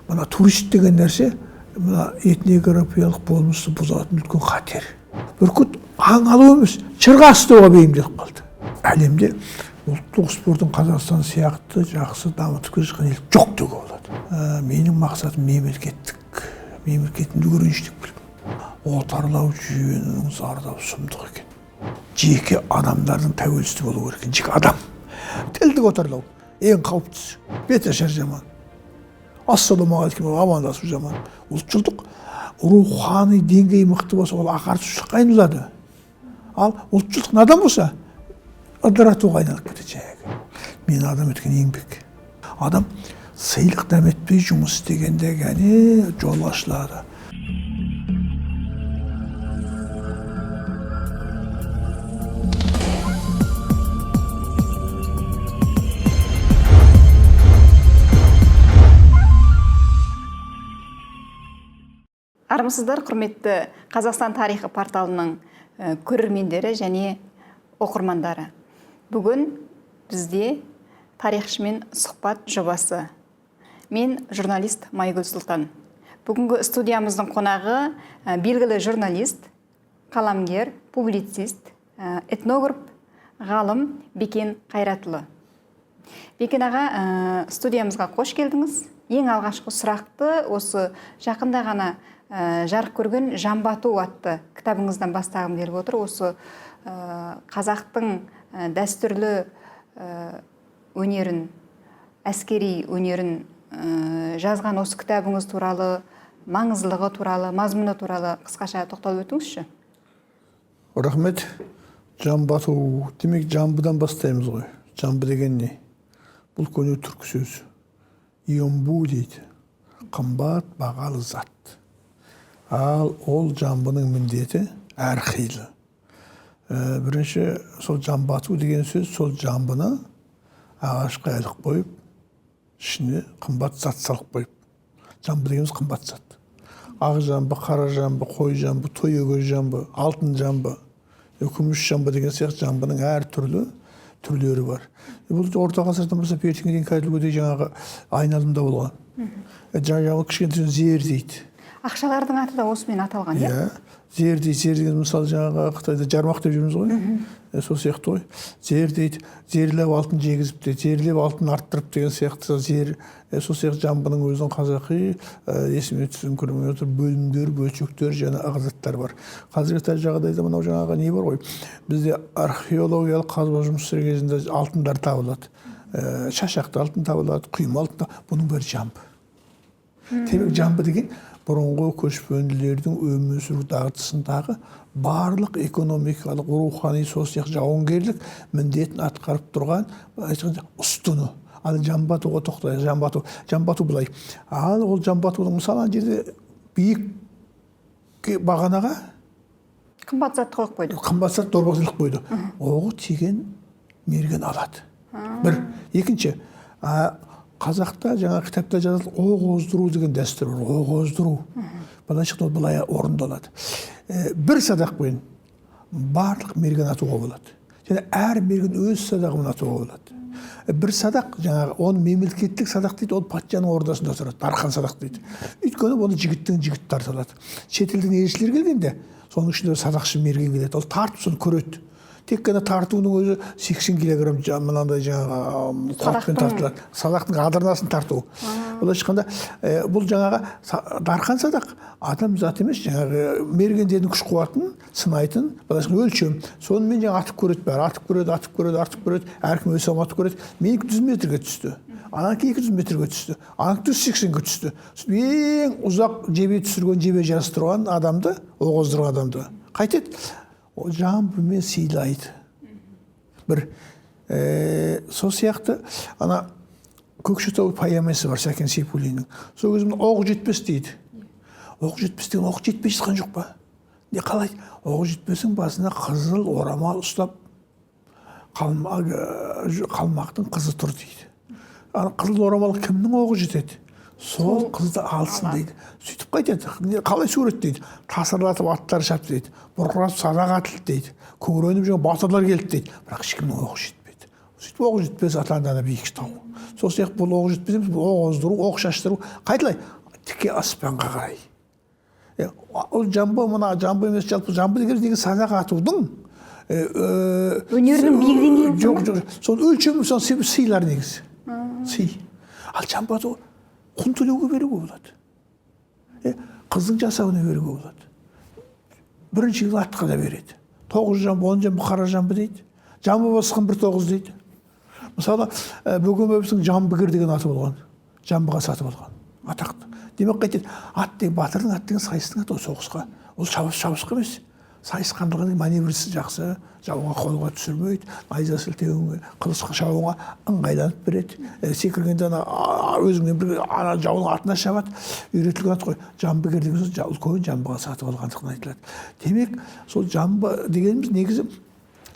Мына турист деген нәрсе мына этнографиялық болмысты бұзатын үлкен қатер. Бүркіт аң алу емес, шырға ұстауға бейімделіп қалды. Әлемде ұлттық спортын Қазақстан сияқты жақсы дамытып келе жатқан ел жоқ деуге болады. Менің мақсатым мемлекетімді көрініштік білім. Отарлау жүйенің зардабы сұмдық екен. Жеке адамдардың тәуелсіздігі болу керек екен. Жеке адам. Тілдік отарлау ең қауіптісі. Беташар жаман. Ассалаумағалейкум, амандасу жаман. Ұлтшылдық рухани деңгейі мықты болса, ол ағартушылыққа айналады. Ал ұлтшылдық надан болса, ыдыратуға айналып кетеді. Мен адам еткен еңбек. Адам сыйлық дәметпей жұмыс істегенде ғана жол ашылады. Армысыздар, құрметті Қазақстан тарихы порталының көрермендері және оқырмандары. Бүгін бізде тарихшымен сұхбат жобасы. Мен журналист Майгүл Сұлтан. Бүгінгі студиямыздың қонағы белгілі журналист, қаламгер, публицист, этнограф, ғалым Бекен Қайратұлы. Бекен аға, студиямызға қош келдіңіз. Ең алғашқы сұрақты осы жақында ғана жарық көрген Жамбату атты кітабыңыздан бастағым келіп отыр. Осы қазақтың дәстүрлі өнерін, әскери өнерін жазған осы кітабыңыз туралы, маңыздылығы туралы, мазмұны туралы қысқаша тоқталып өтіңізші. Рахмет. Жамбату, демек жамбыдан бастаймыз ғой. Жамбы деген не? Бұл көне түркі сөзі. Йомбу дейді. Қымбат, бағалы зат. Ал ол жамбының міндеті әрқилы. Бірінші сол жамбату деген сөз, сол жамбыны ағашқа ілік қойып, ішіне қымбат зат салып қойып. Жамбы дегеніміз қымбат зат. Ақ жамбы, қара жамбы, қой жамбы, тойөгөз жамбы, алтын жамбы, күміс жамбы деген сияқты жамбының әр түрлері бар. Бұл орта ғасырдан бастап ертеңге дейін кәдімгідей жаңағы айналымда болған. Жаңағы кішкентай зер дейді. Ақшалардың аты да осымен аталған, иә? Зер дейді, зер деген мысалы жаңағы Қытайда жармақ деп жүрміз ғой. Сол сияқты ғой. Зер дейді, зерлеп алтын жегізіп дейді, зерлеп алтын арттырып деген сияқты зер. Сол сияқты жамбының өзінің қазақи есіме түсіңкірмей отыр бөлімдер, бөлшектер және ағзаттар бар. Қазіргі жағдайда мынау жаңағы не бар ғой? Бізде археологиялық қазба жұмыстары кезінде алтындар табылады. Шашақты алтын табылады, құйма алтын. Бұның бәрі жамбы. Демек жамбы деген бұрынғы көшпенділердің өмір сүру дағдысындағы барлық экономикалық, рухани, социал жауынгерлік міндетін атқарып тұрған ұстыны. Ал жамбатуға тоқтайық. Жамбату былай. Ал ол жамбатудың мысалы жерде биік бағанаға қымбат зат қойып қойды. Қымбат зат дорбақшылық қойды. Оғы тиген мерген алады. Бір. Екінші, Қазақта жаңа кітапта жазылып оқ оздыру деген дәстүр бар. Оқ оздыру. Былайша былай орындалады. Бір садақ бойын барлық мерген атуға болады. Және әр мерген өз садағын атуға болады. Бір садақ жаңағы оны мемлекеттік садақ дейді, ол патшаның ордасында тұрады. Дархан садақ дейді. Өйткені оны жігіттің жігіт тартылады. Шетелден елшілер келгенде соның ішінде садақшы мерген келеді. Ол тартып соны көреді. Тек қана тартуының өзі 80 килограмм мынандай жаңағы қуатпен тартылады. Садақтың адырнасын тарту. Бұл ешқанда бұл жаңағы дархан садақ адам зат емес, жаңағы мергендердің күш қуатын сынайтын өлшем. Сонымен жаңа атып көреді бәрі, атып көреді, әркім өз салматын көреді. Менікі 100 метрге түсті. Анакі 200 метрге түсті. Анакі 180-ге түсті. Ең ұзақ жебе түсірген, жебе жарыстырған адамды, оқ оздырған адамды қайтеді? Ол жамбымен сыйлайды. Бір сол сияқты ана Көкшетау поэмасы бар Сәкен Сейфуллиннің. Сол кезінде оқ жетпес дейді. Оқ жетпес деген оқ жетпей жатқан жоқ па? Не қалай? Оқ жетпесің басына қызыл орамал ұстап қалмақтың қызы тұр дейді. Қызыл орамал кімнің оғы жетеді? Сол қызды алсын дейді. Сөйтіп қайтеді. Қалай сурет дейді. Тасырлатып аттар шапты дейді. Бұрқыратып садақ атылды дейді. Көрініп жаңа батырлар келді дейді. Бірақ ешкімнің оғы жетпеді. сөйтіп оқ жетпес атандана биік тау. Сол сияқты бұл оқ жетпес емес, бұл оқ оздыру, оқ шаштыру. Қайталай? Тіке аспанға қарай. Ол жамбы, мына жамбы емес, жалпы жамбы деген садақ атудың өнердің биік деңгейі жоқ. Сол өлшемі сол сыйлар негізі. Сый. Ал жамбы ату құн төлеуге беруге болады. Қыздың жасауына беруге болады. Бірінші жыл атқа да береді. 9 жамбы, 10 жамбы, қара жамбы дейді. Жамбы басқан 1-9 дейді. Мысалы, Бөгенбаевтың Жамбыгер деген аты болған. Жамбыға сатып алған. Атақты. Демек қайтеді, ат деген батырдың, ат деген сайыстың аты, соғысқа. Ол шабысқа емес. Сайысқандығының маневрісі жақсы, жауға қолға түсірмейді, найза сілтеуіңе, қылышқа шауыңа ыңғайланып береді. Секіргенде өзіңнен бір жауының атына шабады. Үйретілген ат қой. Жамбыгер деген сөз үлкен жамбыға сатып алғандығын айтылады. Демек, сол жамбы дегеніміз негізі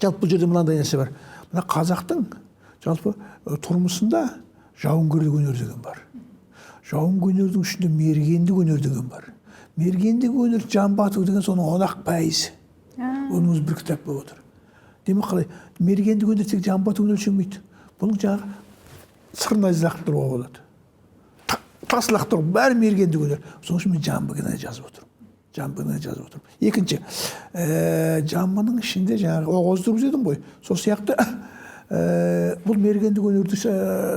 жалпы бұл жерде мынандай нәрсе бар. Мына қазақтың жалпы тұрмысында жауынгерлік өнер деген бар. Жауынгерлердің ішінде мергендік өнер деген бар. Мергендік өнер жамбы ату деген соның 10-ақ пайызы. Оның өзі бір кітап болып отыр. Демек қалай, мергендік өнер тек жамбы атумен өлшенбейді. Бұның жаңағы сыр найза лақтыруға болады. Тас лақтыру бәрі мергендік өнер. Соның үшін мен жамбыгіне жазып отырмын. Екінші, жамбының ішінде жаңағы оқ оздыру дедім ғой. Сол сияқты бұл мергендік өнерді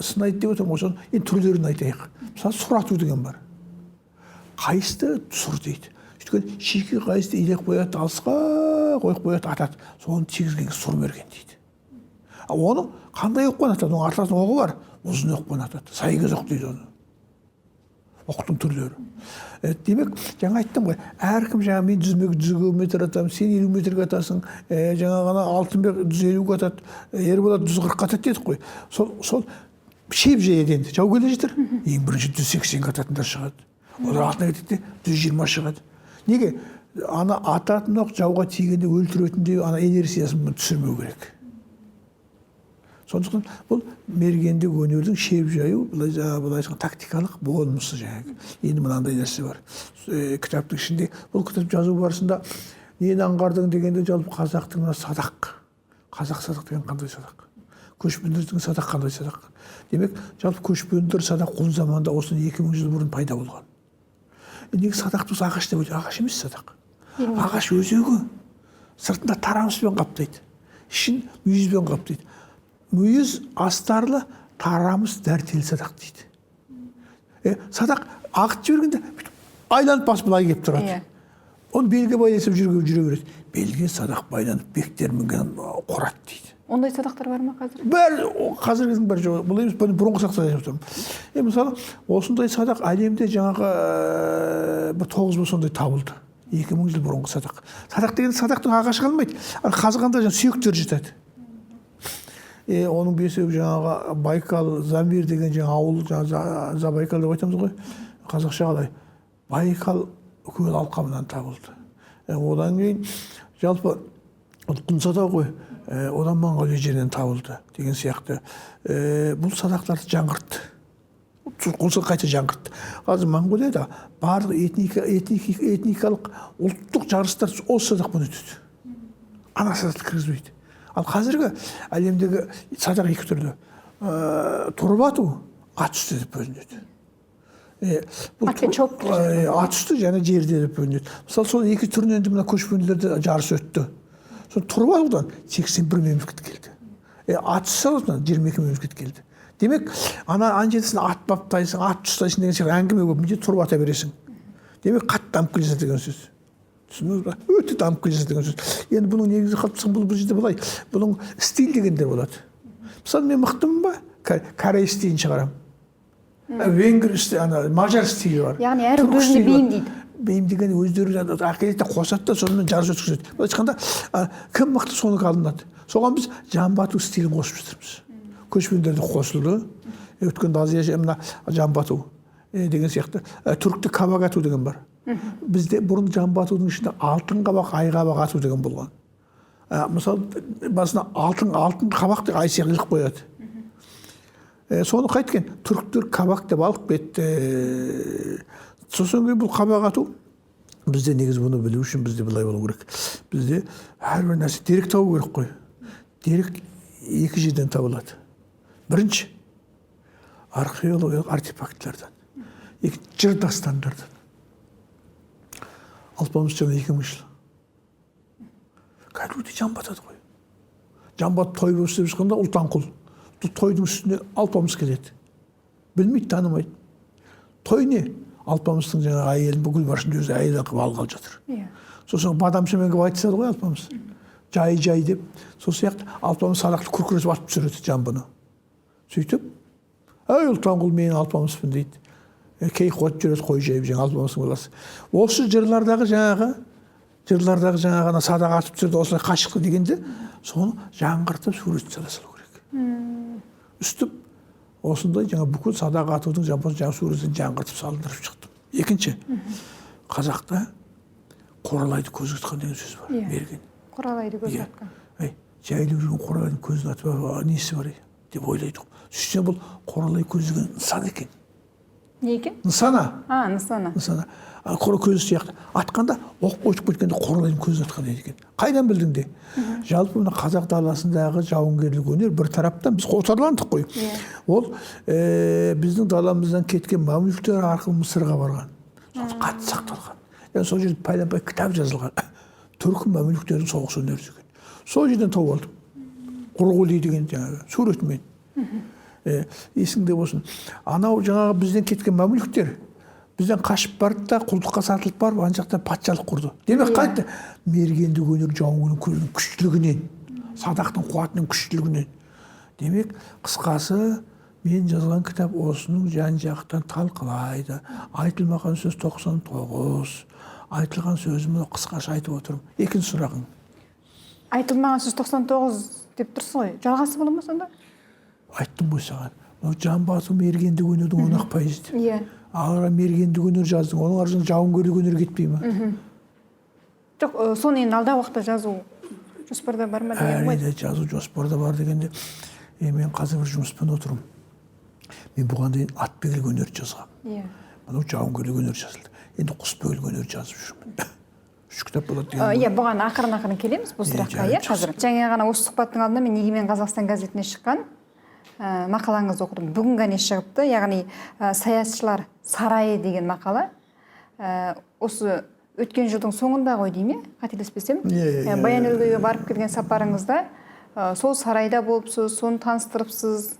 сынайды деп отырмын. Соның енді түрлерін айтайық. Мысалы, сұр ату деген бар. Қайысты сұр дейді. Өйткені шеке қайысты илек қояды, алысқа қойып қояды, атады. Соны тигізген сұр мерген дейді. Оны қандай оқпен атады? Оның артасының оғы бар, ұзын оқпен атады. Сайгез оқ дейді оны. Оқтың түрлері. Демек, жаңа айттым ғой, әркім жаңа мен 100 км атамын, сен 50 метрге атасың, жаңа ғана Алтынбек 150-ге атады, Ерболат 140-ға атады дедік қой. Сол шеп жейеді енді. Жау келе жетір. Ең бірінші 180-ге ататындар шығады. Олар артына кетеді, 120 шығады. Неге? Ана ататын оқ жауға тигенде өлтіретіндей ана энергиясын түсірмеу керек. Сондықтан бұл мергендік өнердің шеп жаю, былайша тактикалық болмысы жаңағы. Енді мынандай нәрсе бар. Кітаптың ішінде бұл кітап жазу барысында нені аңғардың дегенде жалпы қазақтың садақ. Қазақ садақ деген қандай садақ? Көшпенділердің садақ қандай садақ? Демек, жалпы көшпенділер садақ құл заманда осыдан 2000 жыл бұрын пайда болған. Неге садақ тұз ағаш деп ойлайды? Ағаш емес садақ. Ағаш өзегі. Сыртында тарамыспен қаптайды. Ішін мүйізбен қаптайды. Мүйіз астарлы тарамыс дәртелі садақ дейді. Садақ ағыт жібергенде айланып басып былай кеп тұрады. Оны белге байласып жүре береді. Белге садақ байланып бектер мінген құрат дейді. Ондай садақтар бар ма қазір? Бәрі, қазіргінің бәрі жоқ. Бұл емес, бұрынғы садақтар айтып тұрмын. Мысалы, осындай садақ әлемде жаңағы бір 9 бұл сондай табылды. 2000 жыл бұрынғы садақ. Садақ деген садақтың ағашы қалмайды. Қазғанда сүйектер жетеді. Оның бесеуі жаңағы Байкал, Замир деген жаңа ауыл, Забайкал деп айтамыз ғой. Қазақша қалай? Байкал көл алқабынан табылды. Одан кейін жалпы құн садақ ғой. Одан Монғолия жерінен табылды деген сияқты. Бұл садақтарды жаңғыртты. Құнсы қайта жаңғыртты. Қазір Монғолияда барлық этникалық ұлттық жарыстар осы садақпен өтеді. Ана садақ кіргізбейді. Ал қазіргі әлемдегі садақ екі түрлі. Тұрып ату, ат үсті деп бөлінеді. Атпен шауып келе жатыр. Ат үсті және жерде деп бөлінеді. Мысалы, сол екі түрінен де мына көшпенділерде жарыс өтті. Сол тұрып атудан 81 мемлекет келді. Ат үсті салудан 22 мемлекет келді. Демек, ана жетісін ат баптайсың, ат ұстайсың деген сияқты әңгіме көп, міндет тұрып ата бересің. Демек, қатты дамып келе жатыр деген сөз. Түсініңіз ба? Өте дамып келе жатыр деген сөз. Енді бұның негізі қалыптасқан бұл жерде былай. Бұның стиль дегендер болады. Мысалы, мен мықтымын ба? Корей стилін шығарамын. Венгр стилі, мажар стилі бар. Яғни әрі өзіне бейімдейді. Бейімдеген өздері әкеледі, қосады да сонымен жарыс өткізеді. Былай айтқанда, кім мықты соныкі алынады. Соған біз жамбы ату стилін қосып жатырмыз. Көшпенділерді қосылды. Өткенде Азия мына жамбы ату деген сияқты. Түрікте қабақ ату деген бар. Бізде бұрын жамбы атудың ішінде алтын қабақ, ай қабақ ату деген болған. Мысалы, басына алтын қабақ деп ай сияқты іліп қояды. Соны қайткен, түріктер қабақ деп алып кетті. Сосын бұл қабақ ату, бізде негіз бұны білу үшін бізде былай болу керек. Бізде әрбір нәрсе дерек табу керек қой. Дерек екі жерден табылады. Бірінші, археологиялық артефактлардан. Екінші, жыр дастандардан. Алпамыс жаңа 2000 жыл. Кәдімгідей жан батады ғой. Жан бат той болып істеп шыққанда ұлтанқұл. Тойдың үстіне Алпамыс келеді. Білмейді, танымайды. Той не? Алпамыстың жаңа әйелін бүкіл башында өзі әйел қылып алғалы жатыр. Сосын бадамшымен кеп айтысады ғой Алпамыс. Жай деп. Сол сияқты Алпамыс садақты күркіресіп атып түсіреді жамбыны. Сөйтіп, әй ұлтанқұл мен Алпамыспын дейді. Кей қуат жүреді қой жайып жаңа Алпамыстың баласы. Осы жырлардағы жаңағы садаға атып түсірді, осылай қашықты дегенде, соны жаңғыртып сурет салу керек. Үстіп, осындай жаңа бүкіл садаға атудың жаңа суретін жаңғыртып салындырып шықтым. Екінші, қазақта қоралайды көз атқан деген сөз бар. Берген. Қоралайды көз атқан. Жайлып жүрген қоралайдың көзін атып, несі бар деп ойлайды. Сөйтсе бұл қоралай көз деген нысан екен. Не екен? Нысана. Нысана. Қора көзі сияқты. Атқанда оқ қойып кеткенде қоралайдың көзін атқан екен. Қайдан білдің де? Жалпы мына қазақ даласындағы жауынгерлік өнер бір тараптан біз қотарландық қой. Ол біздің даламыздан кеткен мамлюктер арқылы Мысырға барған. Сол қатты сақталған. Сол жерде пайда-пай кітап жазылған. Түркі мамлюктердің соғыс өнері деген. Сол жерден тауып алдым. Құрғұли деген жаңағы суретімен. Есіңде болсын. Анау жаңағы бізден кеткен мамлюктер бізден қашып барды да құлдыққа сатылып барып, ана жақта патшалық құрды. Демек қайтты мергендік өнер жауынгерлік өнердің күштілігінен, садақтың қуатының күштілігінен. Демек, қысқасы мен жазған кітап осының жан-жақтан талқылайды. Айтылмаған сөз 99, айтылған сөзімді қысқаша айтып отырмын. Екінші сұрағың. Айтылмаған сөз 99 деп тұрсыз ғой. Жалғасы бола ма сонда? Айттым ғой саған. Жан басу мергендік өнердің 10% деп. Ағыра мергендік өнер жаздың, оның арасында жауынгерлік өнер кетпей ма? Жоқ, соны енді алдағы уақытта жазу жоспарда бар ма деген ғой? Жазу жоспарда бар дегенде, мен қазір бір жұмыспен отырмын. Мен бұған дейін атбегілік өнер жазғам. Мынау жауынгерлік өнер жазылды. Енді құсбегілік өнер жазып жүрмін. 3 кітап болады деген. Бұған ақырын келеміз бұл сұраққа, қазір. Жаңа ғана осы сұхбаттың алдында мен Егемен Қазақстан газетіне шыққан мақалаңызды оқыдым. Бүгін ғана шығыпты, яғни саясатшылар сарайы деген мақала. Осы өткен жылдың соңында ғой дейме, қателеспесем. Баян-өлгейге барып келген сапарыңызда сол сарайда болыпсыз, соны таныстырыпсыз.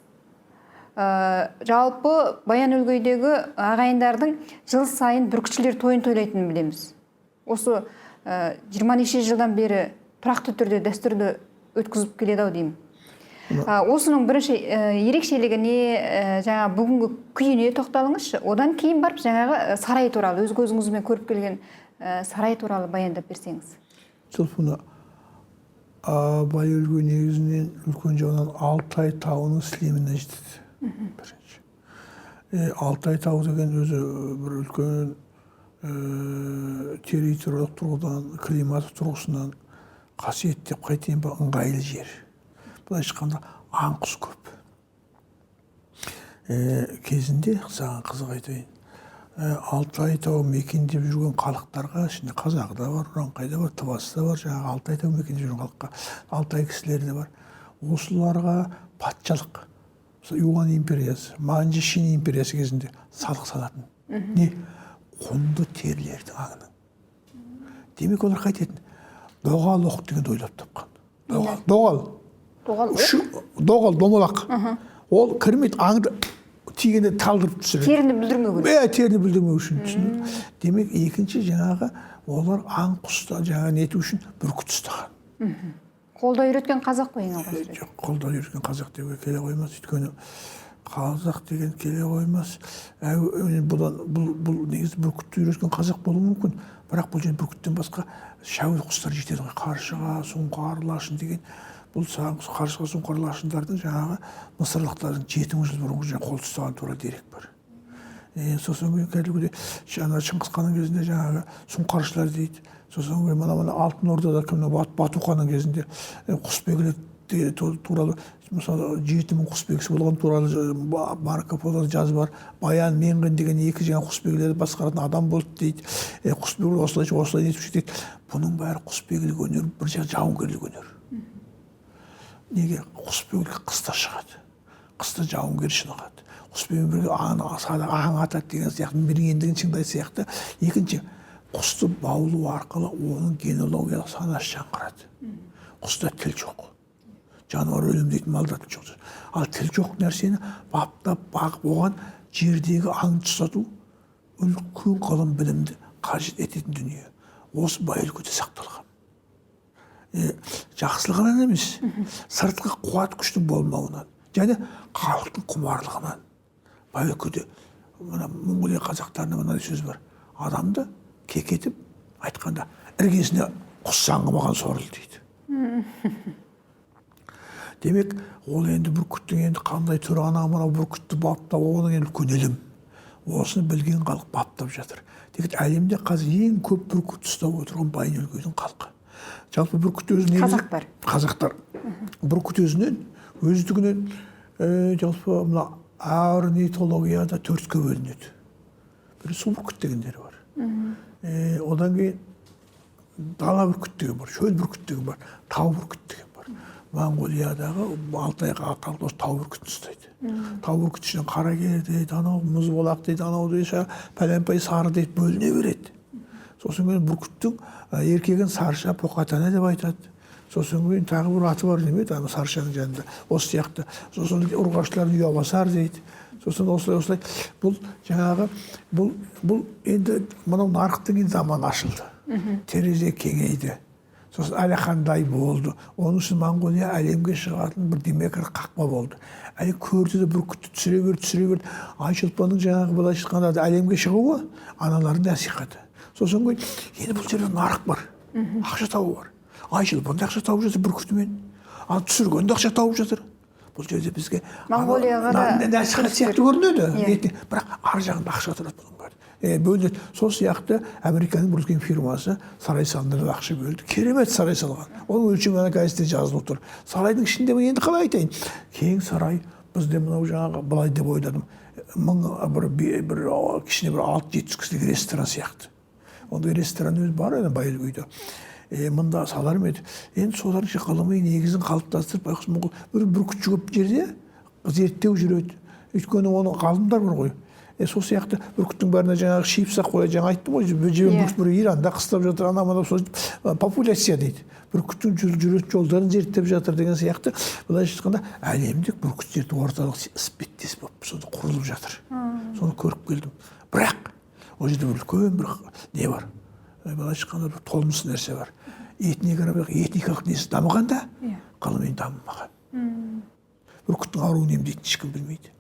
Жалпы Баян-өлгейдегі ағайындардың жыл сайын бүркітшілер тойын тойлайтынын білеміз. Осы 20 неше жылдан бері тұрақты түрде дәстүрді өткізіп келеді ау деймін. Осының бірінші ерекшелігі не, жаңа бүгінгі күйіне тоқталыңызшы. Одан кейін барып жаңағы сарай туралы, өз көзіңізбен көріп келген сарай туралы баяндап берсеңіз. Жалпы Баян-өлгей негізінен үлкен жағынан Алтай тауының сілеміне жетеді. Бірінші. Алтай тауы деген өзі бір үлкен территориялық тұрғыдан, климаты тұрғысынан қасиет деп қайтейін ба, ыңғайлы жер. Бұлай шыққанда аң-құс көп. Кезінде саған қызық айтайын. Алтай тауы мекендеп жүрген халықтарға, ішінде қазағы да бар, ұранқайда бар, тыбасы да бар, жаңағы Алтай тауы мекендеп жүрген халыққа, Алтай кісілері де бар. Осыларға патшалық, Юан империясы, Манжи Шин империясы кезінде салық салатын. Не? Құнды терілердің аңының. Демек олар қайтетін? Доғал оқ дегенді ойлап тапқан. Доғал, домалақ. Ол кірмейді, аңды тигенде талдырып түсіреді. Теріні бүлдірмеу үшін. Теріні бүлдірмеу үшін. Демек, екінші жаңағы олар аң құста жаңағы нету үшін бүркіт ұстаған. Қолда үйреткен қазақ қой ең алғаш рет. Жоқ, қолда үйреткен қазақ деуге келе қоймас. Өйткені қазақ деген келе қоймас. Бұл негізі бүркітті үйреткен қазақ болуы мүмкін. Бірақ бұл жерде бүркіттен басқа шәуел құстар жетеді ғой. Қаршыға, сұңқар, лашын деген. Бұл қаршыға, сұңқар, лашындардың жаңағы мысырлықтардың 7 жыл бұрынғы қол ұстаған туралы дерек бар. Сосын кәдімгідей Шыңғыс ханның кезінде жаңағы сұңқаршылар дейді. Сосын мына Алтын Ордада Бату ханның кезінде құсбегілер туралы, мысалы 7000 құсбегісі болған туралы Марко Полода жазып бар. Баян Менғен деген 2 жаңа құсбегілерді басқаратын адам болды дейді. Құсбегілер осылай нетіп дейді. Бұның бәрі құсбегілік өнер, бір жағы жауынгерлік өнер. неге құсбегілік қыста шығады, қыста жауынгер шынығады, құспен бірге аң атады деген сияқты мергендігін шыңдай сияқты. Екінші, құсты баулу арқылы оның генеалогиялық санасы жаңғырады. Құста тіл жоқ, жануар өлім дейтін малда тіл жоқ. Ал тіл жоқ нәрсені баптап бағып оған жердегі аңды ұстату үлкен ғылым білімді қажет ететін дүние. Осы бай өлкеде сақталған. Жақсылығынан емес, сыртқы қуат күштің болмауынан және халықтың құмарлығынан. Бай өлкеде Монғолия қазақтарында мынандай сөз бар: адамды кекетіп айтқанда іргесіне құс саңғымаған сорлы дейді. Демек, ол енді бүркіттің енді қандай түрі, ана мынау бүркітті баптап, оның енді үлкен ілім. Осыны білген халық баптап жатыр. Деген әлемде қазір ең көп бүркіт ұстап отырған бай өлкенің халқы. Жалпы бүркіт өзінен қазақтар бүркіт өзінен өздігінен жалпы мына орнитологияда төртке бөлінеді. Бірі су бүркіт дегендері бар. Одан кейін дала бүркіт деген бар, шөл бүркіт деген бар, тау бүркіт деген бар. Монғолиядағы Алтайға аталып тау бүркітін ұстайды. Тау бүркіт ішінен қаракер дейді, анау мұзболақ дейді, анау дейді, пәленбай сары дейді, бөліне береді. Сосын кейін бүркіттің еркегін сарша, поқатана деп айтады. Сосын кейін тағы бір аты бар демейді, саршаның жанында. Осы сияқты. Сосын ұрғашыларын ұябасар дейді. Сосын осылай. Бұл жаңағы, бұл енді мынау нарықтың заманы ашылды. Терезе кеңейді. Сосын әлі қандай болды. Оның үшін Монғолия әлемге шығатын бір демекір қақпа болды. Әлі көрді де бүркітті түсіре берді. Айшолпанның жаңағы былай шыққанда әлемге шығуы аналардың насихаты. Сосын кейін енді бұл жерде нарық бар. Ақша табу бар. Айшолпан да ақша тауып жатыр бүркітімен. Ал түсірген де ақша тауып жатыр. Бұл жерде бізге Монғолияға да насихат сияқты көрінеді. Бірақ ар жағында ақша тұрады бұның бәрі. Бөлінеді. Сол сияқты Американың бір үлкен фирмасы сарай салдырып ақша бөлді. Керемет сарай салған. Оның өлшемі ана газетте жазылып тұр. Сарайдың ішінде енді қалай айтайын? Кең сарай. Бізде мынау жаңағы былай деп ойладым. Бір кішкене бір 6-7 кісілік ресторан сияқты. Ондай ресторан өзі бар еді бай өлкеде. Мында салар ма еді? Енді солардың ғылыми негізін қалыптастырып, бір бүркітші көп жерде зерттеу жүреді. Өйткені оның ғалымдар бар ғой. Сол сияқты бүркіттің бәріне жаңағы шипсақ қояды. Жаңа айттым ғой, бүркіт бір Иранда қыстап жатыр, ана-мана популяция дейді. Бүркіттің жүретін жолдарын зерттеп жатыр деген сияқты. Былайша айтқанда әлемдік бүркіт зерттеу орталық іспеттес болып сонда құрылып жатыр. Соны көріп келдім. Бірақ ол жерде үлкен бір не бар. Былайша айтқанда бір толмыс нәрсе бар. Этникалық несі дамығанда ғылыммен дамымаған. Бүркіттің ауруын емдейтін ешкім білмейді.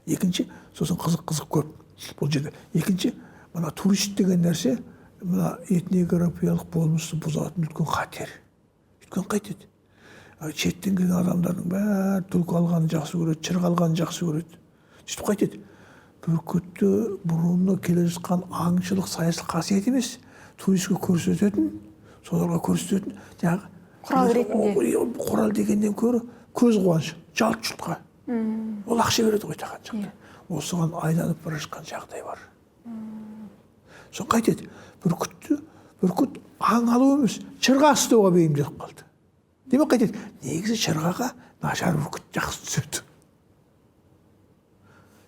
Екінші, сосын қызық көп бұл жерде. Екінші, мына турист деген нәрсе, мына этнографиялық болмысты бұзатын үлкен қатер. Өйткені қайтеді? Шеттен келген адамдардың бәрі түлкі алғанын жақсы көреді, шырға алғанын жақсы көреді. Сөйтіп қайтеді? Бүркітті бұрыннан келе жатқан аңшылық саяси қасиет емес, туристке көрсететін, соларға көрсететін жаңағы құрал ретінде. Құрал дегеннен көрі көз қуанышы, жалт жұлтқа. Ол ақша береді ғой таған жақта. Осыған айналып бара жатқан жағдай бар. Соны қайтеді? Бүркіт аң алу емес, шырға ұстауға бейімделіп қалды. Демек қайтеді? Негізі шырғаға нашар бүркіт жақсы түседі.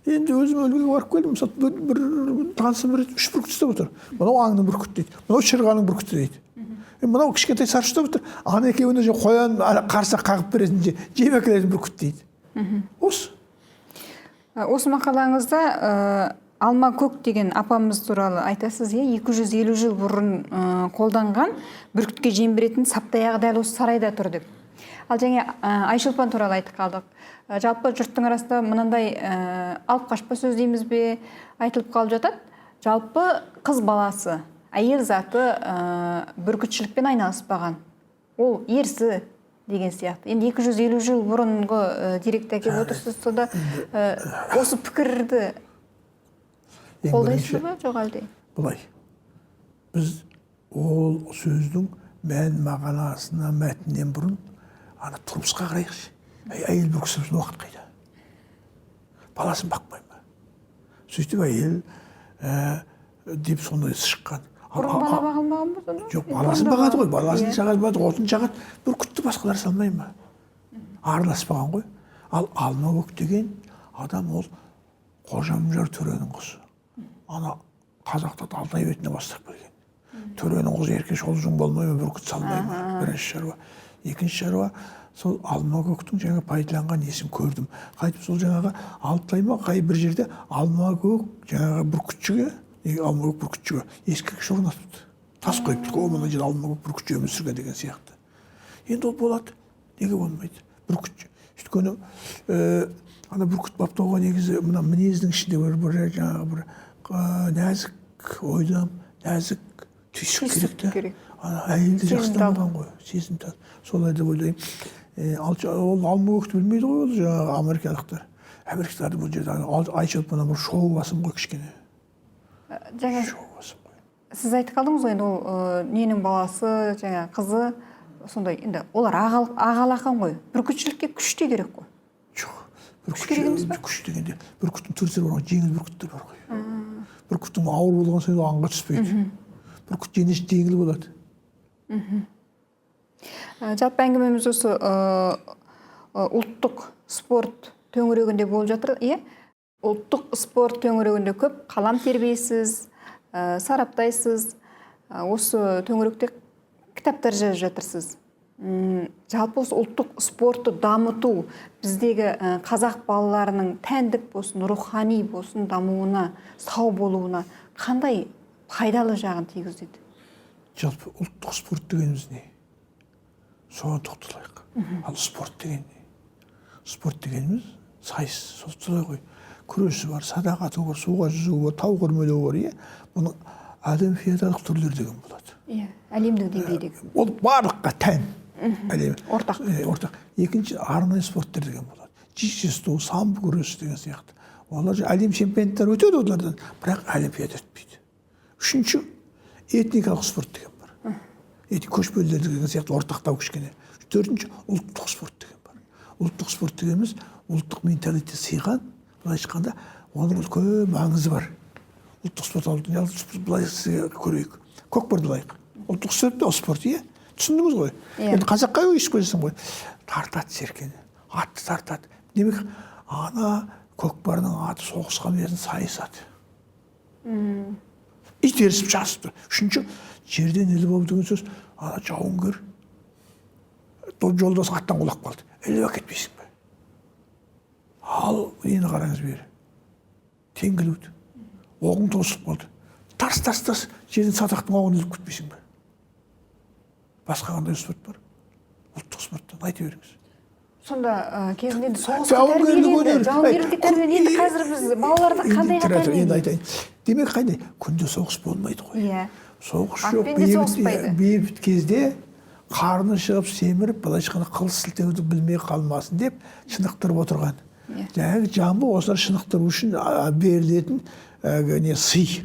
Енді өзім өлкеге барып келдім, мысалы бір танысым бір 3 бүркіт ұстап отыр. Мынау аңның бүркіті дейді, мынау шырғаның бүркіті дейді. Мынау кішкентай сары ұстап отыр, ана екеуіне қоян қарсақ қағып беретін жеп әкелетін бүркіт дейді. Осы мақалаңызда алма көк деген апамыз туралы айтасыз, 250 жыл бұрын қолданған бүркітке жем беретін саптаяғы дәл осы сарайда тұр деп. Ал жаңа Айшолпан туралы айтып қалдық. Жалпы жұрттың арасында мынандай алып қашпа сөз дейміз бе айтылып қалып жатады. Жалпы қыз баласы, әйел заты бүркітшілікпен айналыспаған. Ол ерсі деген сияқты. Енді 250 жыл бұрынғы деректі әкеліп отырсыз, сода осы пікірді қолдайсыз ба, жоқ әлде? Бұлай. Біз ол сөздің мән мағынасына мәтіннен бұрын ана тұрмысқа қарайықшы. Әйел бүркітші уақыт қайда? Баласын бақпай ма? Сөйтіп әйел деп сондай шыққан. Бұрын бала бағылмаған ба сонда? Жоқ, баласын бағады ғой, баласын жағады, отын жағады. Бүркітті басқалар салмай ма? араласпаған ғой. Ал Алмагөк деген адам ол Қожамжар төренің қызы. Ана қазақта Алтай бетіне бастап келген. Төренің қызы еркеш олжың болмай ма, бүркіт салмай ма? Бірінші шаруа. Екінші шаруа, сол Алмагөктің жаңа пайдаланған есін көрдім. Қайтып сол жаңағы Алтай ма, қай бір жерде Алмагөк жаңағы бүркітшіге, Алмагөк бүркітшіге ескерткіш орнатыпты. Тас қойыпты, о мына жерде Алмагөк бүркітші өмір сүрген деген сияқты. Енді ол болады, неге болмайды? Бүркітші. Өйткені ана бүркіт баптауға негізі мына мінездің ішінде бір жаңағы бір нәзік ойлам, нәзік түйсік керек та. Әйелді жақсы дамыған ғой, сезімтал. Солай деп ойлаймын. Ол Алмагөкті білмейді ғой, ол жаңағы америкалықтар. Америкалықтарды бұл жерде айшылып мына бір шоу басым ғой кішкене. Шоу басым ғой. Сіз айтып қалдыңыз ғой, енді ол ненің баласы, жаңа қызы, сондай енді олар ағалақан ғой. Бүркітшілікке күш те керек қой. Жоқ. Күш керек емес пе? Күш дегенде бүркіттің түрлері бар ғой, жеңіл бүркіттер бар ғой. Бүркіттің ауыр болған соң аңға түспейді. Бүркіт жеңіл болады. Жалпы әңгімеміз осы ұлттық спорт төңірегінде болып жатыр, иә? Ұлттық спорт төңірегінде көп қалам тербейсіз, сараптайсыз, осы төңіректе кітаптар жазып жатырсыз. Жалпы осы ұлттық спортты дамыту біздегі қазақ балаларының тәндік болсын, рухани болсын дамуына, сау болуына қандай пайдалы жағын тигізеді? Жалпы ұлттық спорт дегеніміз не? Соған тоқталайық. Ал спорт деген не? Спорт дегеніміз сайыс, солай ғой. Күресі бар, садақ ату бар, суға жүзу бар, тау көрмелеу бар, иә? Бұның олимпиадалық түрлер деген болады. Иә, әлемдік деңгейдегі. Ол барлыққа тән. Ортақ. Ортақ. Екінші арнайы спорттар деген болады. Жиекстау, самбо күресі деген сияқты. Олар әлем чемпионаттары өтеді олардан, бірақ олимпиада өтпейді. Үшінші этникалық спорт деген бар. Көшпелілер деген сияқты ортақтау кішкене. Төртінші ұлттық спорт деген бар. Ұлттық спорт дегеніміз ұлттық менталитет сыйған, былай айтқанда оның көп маңызы бар. Ұлттық спорт былай көрейік. Көкпарды алайық. Ұлттық спорт, иә? Түсіндіңіз ғой. Енді қазаққа еш көзсің ғой. Тартады серкені, атты тартады. Демек, ана көкпардың аты соғысқа мерзін сайысады. Ит ерісіп жасып тұр. Үшінші, жерден іліп алу деген сөз, ана жауынгер жолдасы аттан құлап қалды. Іліп әкетпейсің бе? Ал, енді қараңыз бері. Теңгілуді. Оғың тосып қалды. Тарс, жерден садақтың оғын іліп кетпейсің бе? Басқа қандай спорт бар? Ұлттық спорттан айта беріңіз. Сонда кезінде соғысқа тәрбиеленді, жауынгерлікке тәрбиеленді. Қазір біз балаларды қандай тәрбиеленді? Енді айтайын. Демек қандай? Күнде соғыс болмайды ғой. Иә. Соғыс жоқ. Бейбіт кезде қарны шығып семіріп, былай шыққанда қыл сілтеуді білмей қалмасын деп шынықтырып отырған. Жаңағы жамбы осылар шынықтыру үшін берілетін сый.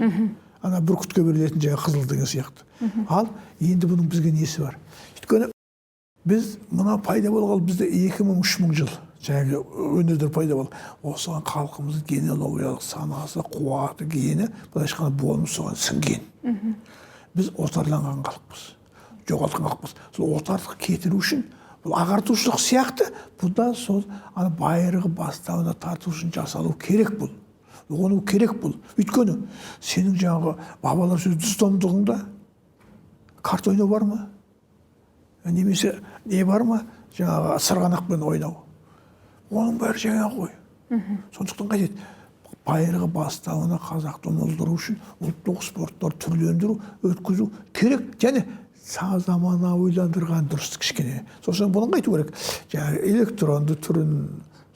Ана бүркітке берілетін жаңа қызыл деген сияқты. Ал енді бұның бізге несі бар? Өйткені біз мына пайда болғалы бізде 2000-3000 жыл жаңағы өнердер пайда болды. Осыған халқымыздың генеалогиялық санасы, қуаты, гені, былай айтқанда болмыс соған сіңген. Біз отарланған халықпыз, жоғалтқан халықпыз. Сол отарлық кетіру үшін бұл ағартушылық сияқты, бұдан сол байырғы бастауына тарту үшін жасалу керек бұл. Оны керек бұл. Өйткені сенің жаңағы бабалар сөз дүстомдығыңда карт ойнау бар ма? Немесе не бар ма? Жаңағы сырғанақпен ойнау. Оның бәрі жаңа ғой. Сондықтан қажет. Байырғы бастауына қазақты ұмылдыру үшін ұлттық спорттар түрлендіру, өткізу керек. Және замана ойландырған дұрыс кішкене. Сосын бұның қайту керек. Жаңағы электронды түрін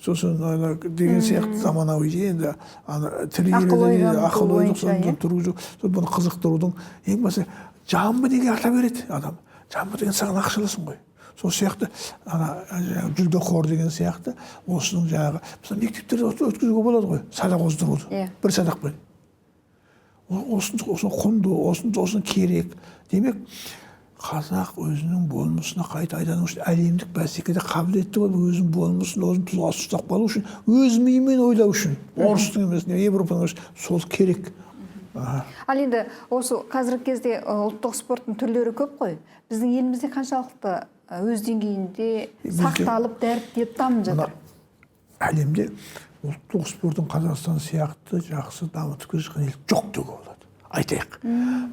сосын деген сияқты заманауи енді ақыл ойлық тұрғызу, бұны қызықтырудың ең басы жамбы деген ата береді адам. Жамбы деген саған ақшаласың ғой. Сол сияқты жүлдеқор деген сияқты осының жаңағы мектептерде өткізуге болады ғой, садақ оздыруды. Бір садақпен. Осының құнды, осының керек. Демек, қазақ өзінің болмысына қайта айдану үшін әлемдік бәсекеде қабілетті болып, өзінің болмысын, өзінің тұлғасын ұстап қалу үшін, өз миымен ойлау үшін, орыстың емес, Европаның емес, сол керек. Ал енді осы қазіргі кезде ұлттық спорттың түрлері көп қой. Біздің елімізде қаншалықты өз деңгейінде сақталып, дәріптеліп дамып жатыр? Әлемде ұлттық спорттың Қазақстан сияқты жақсы дамытып келе жатқан ел жоқ деуге болады. Айтайық,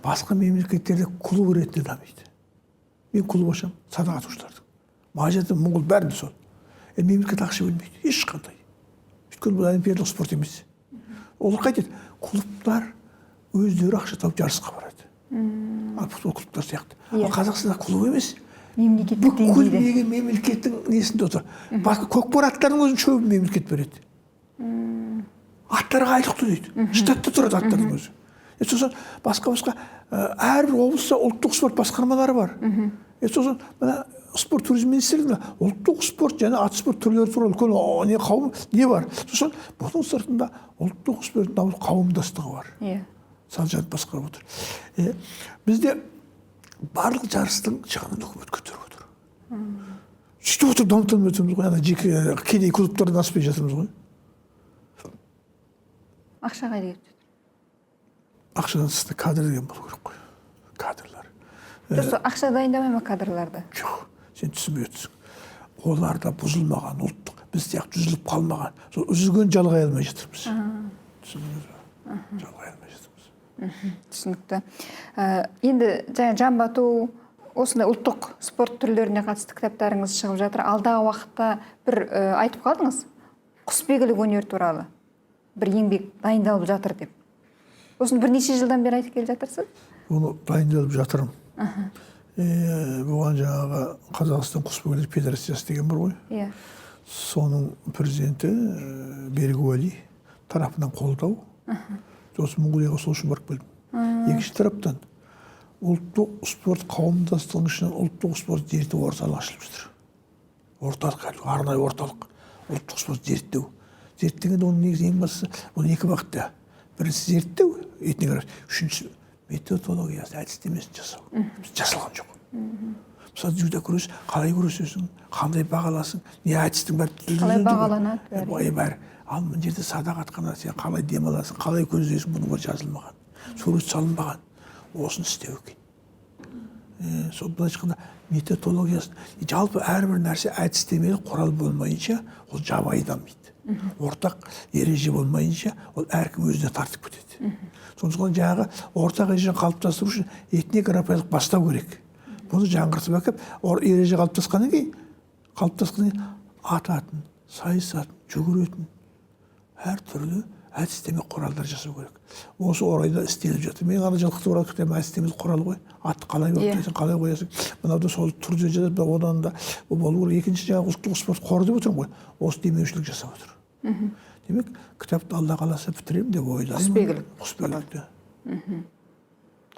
басқа мемлекеттерде клуб ретінде дамиды. Мен клуб ашамын, садақ атушылардың. Мына жерде Моңғол бәрінде сол. Мемлекет ақша бөлмейді, ешқандай. Өйткені бұл олимпиадалық спорт емес. Олар қайтеді? Клубтар өздері ақша тауып жарысқа барады. Футбол клубтар сияқты. Қазақстанда клуб емес. Мемлекеттік бүкіл деңгейде. мемлекеттің несінде отыр. Басқа көкпар аттарының өзін шөбін мемлекет береді. Аттарға айлықты дейді. Штатта тұрады аттардың өзі. Сосын басқа әрбір облыста ұлттық спорт басқармалары бар. Сосын мына спорт туризм министрлігінде ұлттық спорт және ат спорт түрлері туралы үлкен не қауым не бар. Сосын бұның сыртында ұлттық спорт қауымдастығы бар. Салжан басқарып отыр. Бізде барлық жарыстың шығынын үкімет көтеріп отыр. Сөйтіп отырып дамытылмай жатырмыз ғой. Жеке кедей клубтардан аспай жатырмыз ғой. Ақша қайда кетіп жатыр? Ақшадан тыс кадр деген болу керек қой. Кадрлар. Дұрыс, ақша дайындамай ма кадрларды? Жоқ, сен түсінбей отырсың. Оларда бұзылмаған ұлттық, біз сияқты үзіліп қалмаған. Сол үзілген жалғай алмай жатырмыз. Түсіндіңіз бе? Жалғай алмай жатырмыз. Түсінікті. Енді жаңа жамбату, осындай ұлттық спорт түрлеріне қатысты кітаптарыңыз шығып жатыр. Алдағы уақытта бір айтып қалдыңыз, құсбегілік өнер туралы бір еңбек дайындалып жатыр деп. Осыны бірнеше жылдан бері айтып келе жатырсыз? Оны дайындалып жатырмын. Бұған жаңағы Қазақстан құсбегілер федерациясы деген бар ғой. Иә. Соның президенті Берікуәли тарапынан қолдау. Осы Монғолияға сол үшін барып келдім. Екінші тараптан ұлттық спорт қауымдастығының ішінен ұлттық спорт зерттеу орталығы ашылып жатыр. Орталық, арнайы орталық. Ұлттық спорт зерттеу. Зерттегенде оның негізі ең бастысы, оның екі бағытта. Бірінші зерттеу, этнография. Үшіншісі методологиясы, әдістемесін жасау. Жасалған жоқ. Мысалы, жүзде күрес, қалай күресесің, қандай бағаласың, не әдістің бәрі. Қалай бағаланады? Бәрі. Ал мына жерде садақ атқанда сен қалай демаласың, қалай көздесің, бұның бәрі жазылмаған. Сурет салынбаған. Осыны істеу екен. Сол былайша айтқанда методологиясын. Жалпы әрбір нәрсе әдістемелі құрал болмайынша, ол жабайы дамиды. Ортақ ереже болмайынша, ол әркім өзіне тартып кетеді. Сондықтан жаңағы ортақ ережені қалыптастыру үшін этнографиялық бастау керек. Бұны жаңғыртып әкеп, ереже қалыптасқаннан кейін ататын, сайысатын, жүгіретін әртүрлі әдістеме құралдар жасау керек. Осы орайда істеліп жатыр. Мен ғана жылқы туралы кітабым әдістемелік құрал ғой. Атты қалай баптайсың, қалай қоясың. Мынау сол түрде жазады, одан да болу керек. Екінші жаңағы ұлттық спорт қоры деп отырмын ғой. Осы демеушілік жасап отыр. Демек, кітапты Алла қаласа бітіремін деп ойлаймын. Құсбегілікті.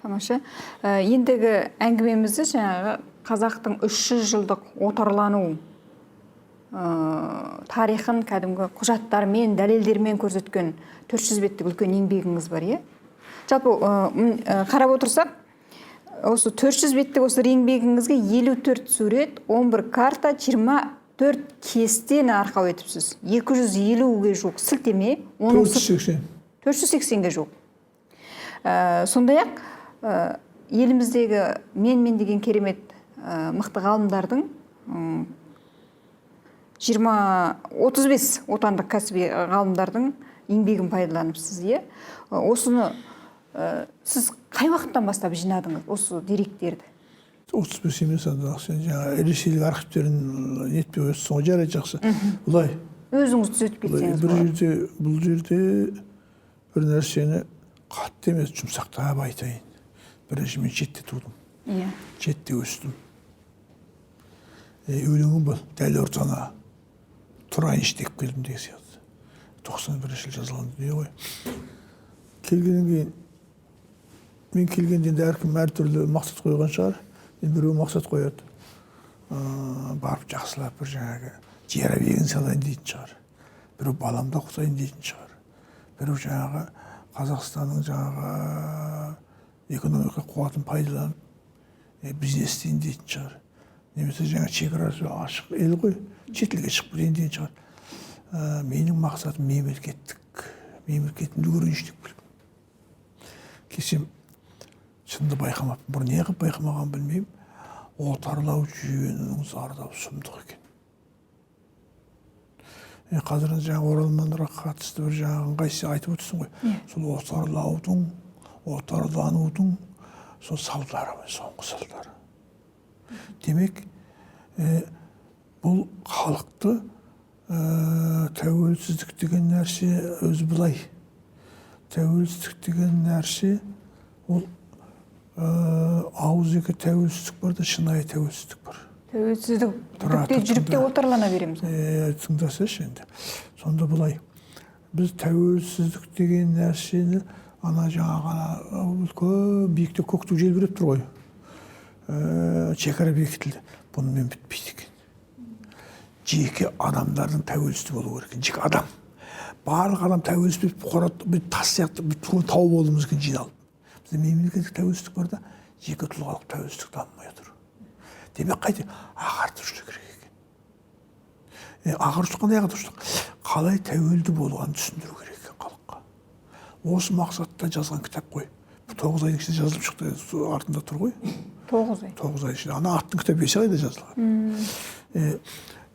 Тамаша. Ендігі әңгімемізді жаңағы қазақтың 300 жылдық отарлану тарихын кәдімгі құжаттармен, дәлелдермен көрсеткен 400 беттік үлкен еңбегіңіз бар, иә? Жалпы қарап отырсақ, осы 400 беттік осы еңбегіңізге 54 сурет, 11 карта, 24 кестені арқау етіпсіз. 250-ге жуық сілтеме, 480-ге жуық. Сондай-ақ еліміздегі мен деген керемет мықты ғалымдардың 35 отандық кәсіби ғалымдардың еңбегін пайдаланыпсыз, иә? Осыны сіз қай уақыттан бастап жинадыңыз, осы деректерді? 35 емес, сен жаңа ресейлік архивтерін нетпей өтсің, жарайды жақсы. Бұлай. Өзіңіз түзетіп кетсеңіз болады. Бұл жерде бір нәрсені қатты емес, жұмсақтап айтайын. Бірінші мен жетте тудым. Жетте өстім. Өлеңім бұл, дәл ортаңа тұрайыншы деп келдім деген сияқты. 91 жыл жазылған дүние ғой. Келгеннен кейін, мен келгенде әркім әртүрлі мақсат қойған шығар. Біреу мақсат қояды. Барып жақсылап бір жаңағы жер егін салайын дейтін шығар. Біреу баламды оқытайын дейтін шығар. Біреу жаңағы Қазақстанның жаңағы экономика қуатын пайдаланып бизнес істейін дейтін шығар. Немесе жаңа шекарасы ашық ел ғой, шетелге шығып кетейін дейтін шығар. Менің мақсатым мемлекеттің үлгерейінші деп келдім. кесем шынды байқамаппын. Бұрын не қылып байқамаған білмеймін. Отарлау жүйенінің зардабы сұмдық екен. Қазір жаңа оралмандарға қатысты бір жаңа ыңғайсыз айтып отырсың ғой. Сол отарланудың сол салдары, соңғы салдары. Демек, бұл халықты тәуелсіздік деген нәрсе өзі былай. Тәуелсіздік деген нәрсе ол ауызекі тәуелсіздік бар да шынайы тәуелсіздік бар. Тәуелсіздік бүкте жүріпте отырлана береміз. Тыңдасайшы енді. Сонда былай. Біз тәуелсіздік деген нәрсені ана жаңағы үлкен биікте көкті желбіреп тұр ғой. Шекара бекітілді. Бұнымен бітпейді екен. Жеке адамдардың тәуелсіздігі болу керек. Жеке адам. Барлық адам тәуелсіз бір тас сияқты бір тау болуымыз екен жиналып. Бізде мемлекеттік тәуелсіздік бар да, жеке тұлғалық тәуелсіздік дамымай отыр. Демек қайда ағартушылық керек екен. Ағартушылық қандай ағартушылық? Қалай тәуелді болғанын түсіндіру керек екен халыққа. Осы мақсатта жазған кітап қой. 9 айдың ішінде жазылып шықты, артында тұр ғой. 9 ай. 9 ай ішінде. Ана аттың кітабы 5 айда жазылған.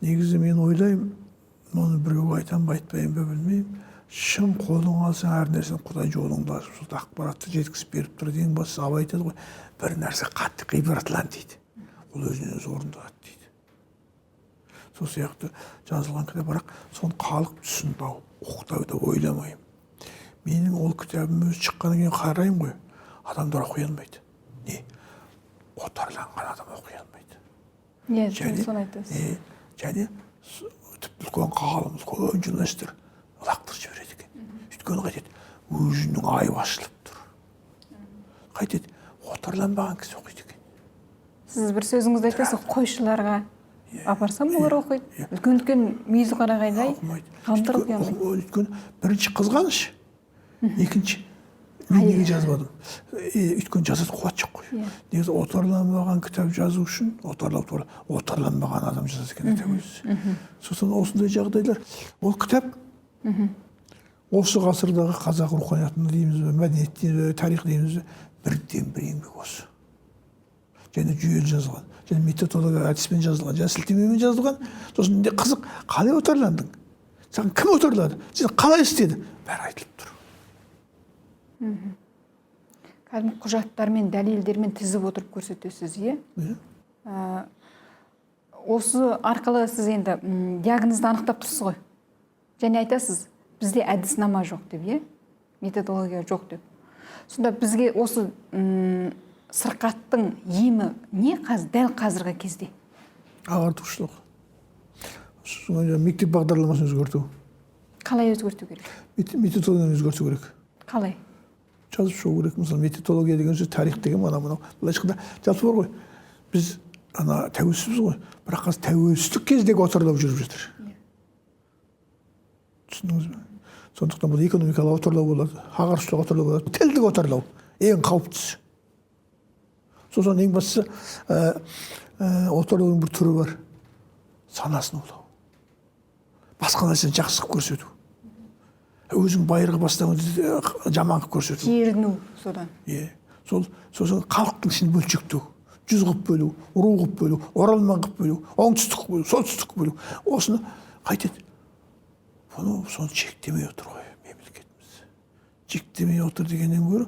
Негізі мен ойлаймын, оны біреуге айтам ба айтпайын ба білмеймін. Шын қолың алсаң әр нәрсені Құдай жолыңда ашып, ақпаратты жеткізіп беріп тұр деген бастысы Абай айтады ғой. Бір нәрсе қатты ғибратлан дейді. Ол өзінен өзі орындалады дейді. Сол сияқты жазылған кітап, бірақ соны халық түсінбау, ұқтау деп ойламаймын. Менің ол кітабым өзі шыққаннан кейін қараймын ғой. Адамдар оқи алмайды. Не? Отарланған адам оқи алмайды. Не, соны айтасыз. Және тіпті үлкен ғалым, үлкен журналистер лақтырып жібереді екен. Өйткені қайтеді, өзінің айы ашылып тұр. Қайтеді, отарланбаған кісі оқиды екен. Сіз бір сөзіңізді айтасыз, қойшыларға апарсам олар оқиды. Үлкен мүйізі қарағайдай ғалымдар оқи алмайды. Өйткені бірінші қызғаныш, екінші мен неге жазбадым. Өйткені жазады қуат жоқ қой. Негізі отарланбаған кітап жазу үшін, отарланбаған адам жазады екен тәуелсіз. Сосын осындай жағдайлар. Ол кітап осы ғасырдағы қазақ руханиятында дейміз бе, мәдениет дейміз бе, тарих дейміз бе, бірден бір еңбек осы. Және жүйелі жазылған, және методология әдіспен жазылған, және сілтемемен жазылған. Сосын қызық, қалай отарландың? Саған кім отарлады? Сен қалай істедің? Бәрі айтылып тұр. Кәдімгі құжаттармен, дәлелдермен тізіп отырып көрсетесіз, е? Осы арқылы сіз енді диагнозды анықтап тұрсыз ғой. Және айтасыз, бізде әдіснама жоқ деп, е? Методология жоқ деп. Сонда бізге осы сырқаттың емі не дәл қазіргі кезде? Ағартушылық. Мектеп бағдарламасын өзгерту. Қалай өзгерту керек? Методологияны өзгерту керек. Қалай? Жазып шығу керек. Мысалы, методология деген сөз, тарих деген мынау. Былай шыққанда жалпы бар ғой. Біз ана тәуелсізбіз ғой. Бірақ қазір тәуелсіздік кездегі отарлау жүріп жатыр. Түсіндіңіз бе? Сондықтан бұл экономикалық отарлау болады, ағартушылық отарлау болады, тілдік отарлау ең қауіптісі. Сосын ең бастысы отарлаудың бір түрі бар. Санасын улау. Басқа нәрсені жақсы қылып көрсету. Өзің байырғы бастаған жаман қылып көрсету. Жеріну содан. Сосын халықтың ішін бөлшектеу. 100 қылып бөлу, ру қылып бөлу, оралман қылып бөлу, оңтүстік қылып бөлу, солтүстік бөлу. Осыны қайтеді. Соны шектемей отыр ғой мемлекетіміз. Шектемей отыр дегеннен гөрі,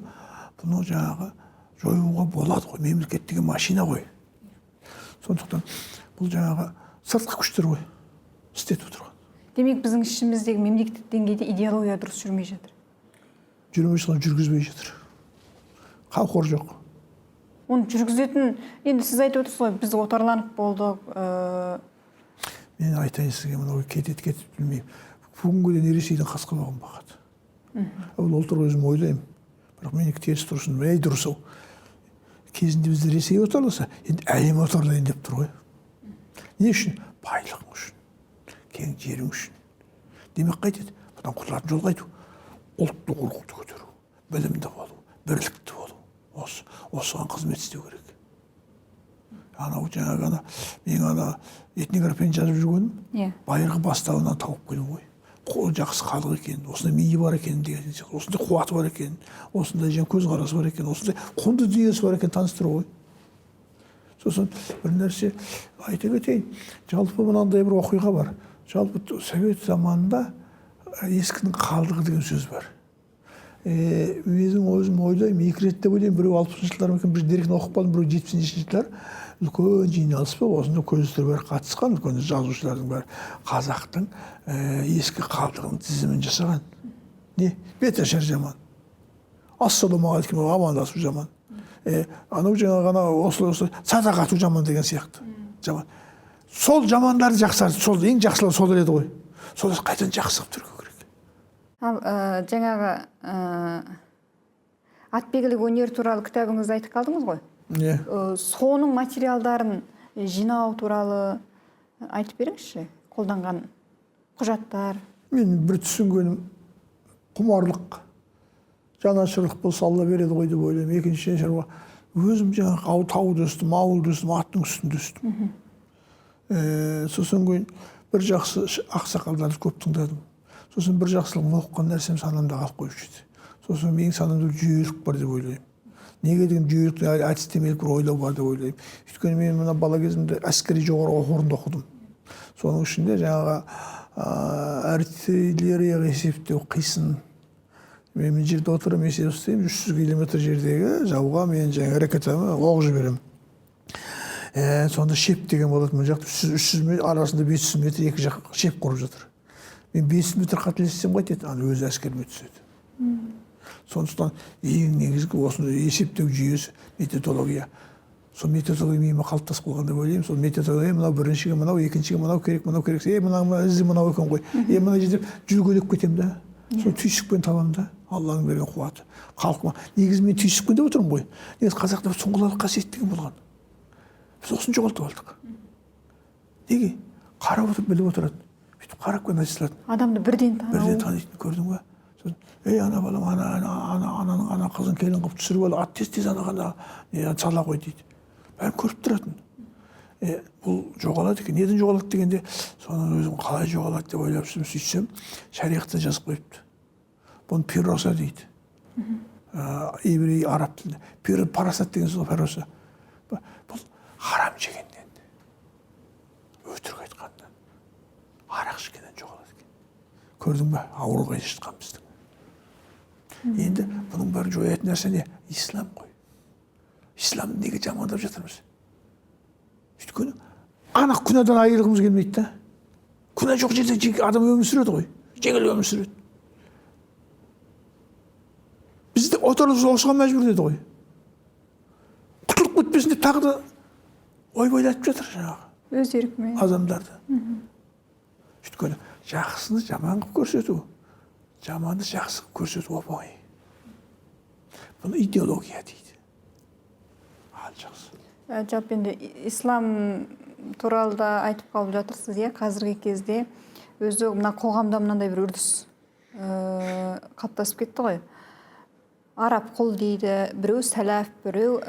бұны жаңағы жоюға болады ғой. Мемлекет деген машина ғой. Сондықтан бұл жаңағы сыртқы күштер ғой. Істетіп отырған. Демек, біздің ішіміздегі мемлекеттік деңгейде идеология дұрыс жүрмей жатыр. Жүргізбей жатыр. Қамқор жоқ. Оны жүргізетін, енді сіз айтып отырсыз ғой, біз отарланып болдық. Мен айтайын сізге, мынау кетет білмеймін. Бүгінгі ден Ресейдің қасқабағын бағады. Ол отырып өзім ойлаймын. Бірақ менікі теріс тұрсын, әй дұрыс ау. Кезінде бізді Ресей отарласа, енді әлем отарлайын деп тұр ғой. Не үшін? Байлығың үшін. Кең жерің үшін. Демек қайтеді? Бұдан құтылатын жол қайту. Ұлттық рухты көтеру, білімді болу, бірлікті болу. Осыған қызмет істеу керек. Анау жаңағы мен этнографияны жазып жүргенім, байырғы бастауынан тауып келу ғой. жақсы халық екен, осындай миы бар екен деген сияқты, осындай қуаты бар екен, осындай көзқарасы бар екен, осындай құнды дүниесі бар екен таныстыру ғой. Сосын бір нәрсе айта кетейін. Жалпы мынандай бір оқиға бар. Жалпы совет заманында ескінің қалдығы деген сөз бар. Өзім ойлаймын, екі ретте ойлаймын, біреу 60-шы жылдар екен, бір деректен оқып қалдым, біреу 70-ші жылдар үлкен жиналыс болып, осында көздер бәрі қатысқан, үлкен жазушылардың бәрі қазақтың ескі қалдығының тізімін жасаған. Не? Беташар жаман. Ассалаумағалейкум, амандасу жаман. Анау жаңа ғана осы садақ ату жаман деген сияқты. Жаман. Сол жамандарды жақсартып, сол ең жақсылар сол еді ғой. Сол қайтадан жақсы қылып түргеу керек. Ал жаңағы атбегілік өнер туралы кітабыңызды айтып қалдыңыз ғой. Не? Соның материалдарын жинау туралы айтып беріңізші, қолданған құжаттар. Мен бір түсінгенім құмарлық, жанашырлық болса Алла береді ғой деп ойлаймын. Екінші шаруа, өзім жаңағы тауды өстім, ауылды өстім, аттың үстінде өстім. Сосын кейін бір жақсы ақсақалдарды көп тыңдадым. Сосын бір жақсылығын оқыған нәрсем санамда қалып қойып жүрді. Сосын менің санамда жүйелік бар деп ойлаймын. Неге деген жүйелік әдістемелік бір ойлау бар деп ойлаймын. Өйткені мен мына бала кезімде әскери жоғары оқу орнында оқыдым. Соның ішінде жаңағы артиллерияға есептеу қисын. Мен мына жерде отырып есеп істеймін, 300 километр жердегі жауға мен жаңағы ракетаны оқ жіберемін. Сонда шеп деген болады, мына жақта 300 метр арасында 500 метр екі жақ шеп құрып жатыр. Мен 500 метр қателессем қайтеді, ана өзі әскеріме түседі. Сондықтан ең негізгі осындай есептеу жүйесі методология. Сол методология миыма қалыптасып қалған деп ойлаймын. Сол методология мынау біріншіге мынау, екіншіге мынау керек, мынау ізі мынау екен ғой. Мына жерде жүргөлеп кетемін да. Сол түйсікпен табамын да. Алланың берген қуаты. Халқыма негізі мен түйсікпен деп отырмын ғой. Негізі қазақта сұңғылалық қасиет деген болған. Біз осыны жоғалтып алдық. Неге? Қарап отырып біліп отырады. Бүйтіп қарап қана айтылады. Адамды бірден танитын көрдің ба? Ана балам, ана қызын келін қылып түсіріп ал, ат тез ана сала қой дейді. Бәрін көріп тұратын. Бұл жоғалады екен. Неден жоғалады дегенде, соның өзім қалай жоғалады деп ойлап сөйтсем, шариғатта жазып қойыпты. Бұны пироса дейді. Еврей, араб тілінде. Парасат деген сол пироса. Бұл харам жегеннен, өтірік айтқаннан, арақ ішкеннен жоғалады екен. Көрдің бе? Ауруға жеткен біздің. Енді бұның бәрін жоятын нәрсе не? Ислам қой. Исламды неге жамандап жатырмыз? Өйткені анық күнәдан айырылғымыз келмейді да. Күнә жоқ жерде адам өмір сүреді ғой. Жеңіл өмір сүреді. Бізді отарымыз осыған мәжбүр деді ғой. Құтылып кетпесін деп тағы да ойлатып жатыр жаңағы. Өз еркімен. Адамдарды. Өйткені жақсыны жаман қылып көрсету, жаманды жақсы қылып көрсету оп-оңай. Бұны идеология дейді. Ал жақсы. Жалпы енді ислам туралы да айтып қалып жатырсыз, иә, қазіргі кезде өзі мына қоғамда мынандай бір үрдіс қалыптасып кетті ғой. Араб құл дейді, біреу сәләф, біреу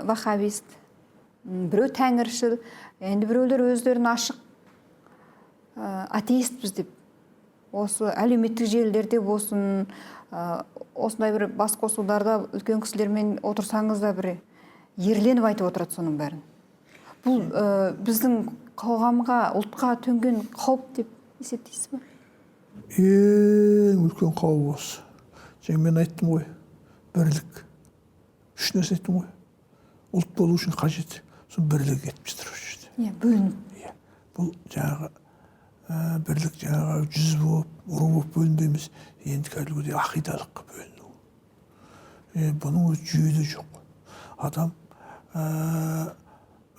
вахабист, біреу тәңіршіл, енді біреулер өздерін ашық атеистпіз деп. Осы әлеуметтік желілерде болсын, осындай бір бас қосуларда үлкен кісілермен отырсаңыз да бір ерленіп айтып отырады соның бәрін. Бұл біздің қоғамға, ұлтқа төнген қауіп деп есептейсіз бе? Ең үлкен қауіп осы. Жаңа мен айттым ғой, бірлік. Үш нәрсе айттым ғой. Ұлт болу үшін қажет. Соны бірлік етіп жатыр жүрді. Бөлініп. Бұл жаңағы бірлік жаңағы жүз болып, ұру болып бөлінбейміз. Енді кәдімгідей ақидалық бөліну. Бұның өз жүйелі жоқ. Адам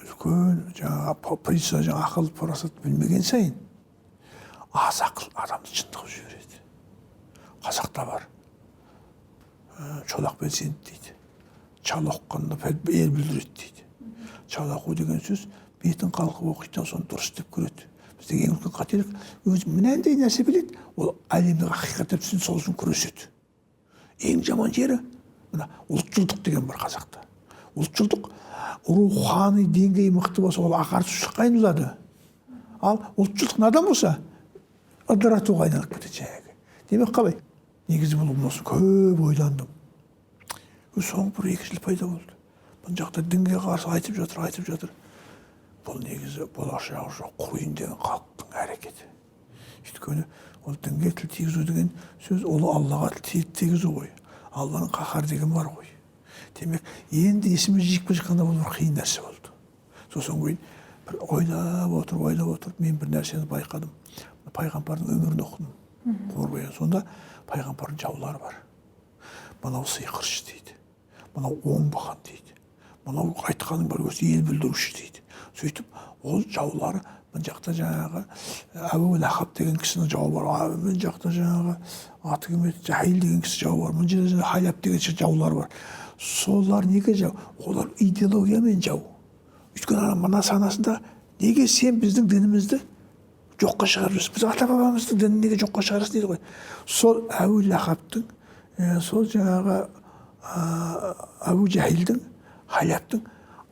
үлкен жаңағы приса, жаңағы ақыл парасат білмеген сайын аз ақыл адамды шындығып жібереді. Қазақта бар. Чолақ белсенді дейді. Чал оққанда ел білдіреді дейді. Чал оқу деген сөз бетін қалқып оқитын соны дұрыс деп көреді. Біздің ең үлкен қателік, өзі мынандай нәрсе біледі, ол әлемдік ақиқатты түсін сол үшін күреседі. Ең жаман жері, мына ұлтшылдық деген бар қазақта. Ұлтшылдық рухани деңгейі мықты болса, ол ағартушылыққа айналады. Ал ұлтшылдық надан болса, ыдыратуға айналып кетеді жаңағы. Демек қалай? Негізі бұл осы көп ойландым. Соңғы бір 2 жыл пайда болды. Бұл жақта дінге қарсы айтып жатыр. Бұл негізі болашағы жоқ құйын деген халықтың әрекеті. Өйткені ол дінге тіл тигізу деген сөз, ол Аллаға тіл тигізу ғой. Алланың қаһар деген бар ғой. Демек, енді есіме жиіп жатқанда бұл бір қиын нәрсе болды. Сосын кейін бір ойлап отырып, мен бір нәрсені байқадым. Пайғамбардың өмірін оқыдым. Қорбайын. Сонда пайғамбардың жаулары бар. Мынау сиқыршы дейді. Мынау оңбаған дейді. Мынау айтқаның бар өзі ел бүлдіруші дейді. Сөйтіп, ол жаулары мына жақта жаңағы Әбу Лахаб деген кісінің жауы бар. Мына жақта жаңағы аты кім еді? Жахил деген кісі жауы бар. Мына жерде Халяб деген жаулар бар. Солар неге жау? Олар идеологиямен жау. Өйткені мына санасында неге сен біздің дінімізді жоққа шығарып, біз ата-бабамыздың дінін неге жоққа шығарасың дейді ғой. Сол Әбу Лахабтың, сол жаңағы Әбу Жахилдің, Халябтың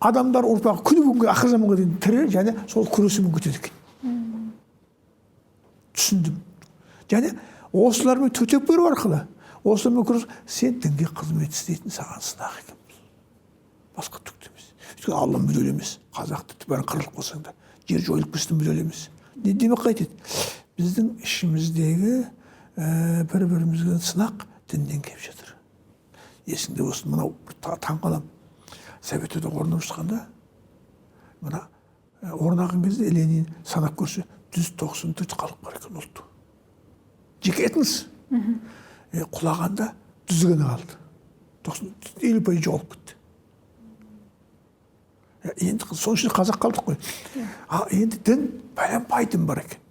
адамдар ұрпағы күні бүгінгі ақыр заманға дейін тірі, және сол күресімен өтеді екен. Түсіндім. Және осылармен төтеп беру арқылы, осылармен күрес, сен дінге қызмет істейтін саған сынақ екен. Басқа түк емес. Өйткені Алла мүдделі емес. Қазақты бәрін қырылып қалсаң да, жер жойылып кетсін мүдделі емес. Не демек қайтеді? Біздің ішіміздегі бір-бірімізге сынақ діннен келіп жатыр. Есіңде болсын, мынау таң қалам. Совет Одақ орнап шыққанда, мына орнаған кезде Ленин санап көрсе, 194 халық бар екен ұлт. Жеке этнос. Құлағанда 100 ғана қалды. 50% жоғалып кетті. Енді соның ішінде қазақ қалдық қой. Енді дін пәленбай дін бар екен.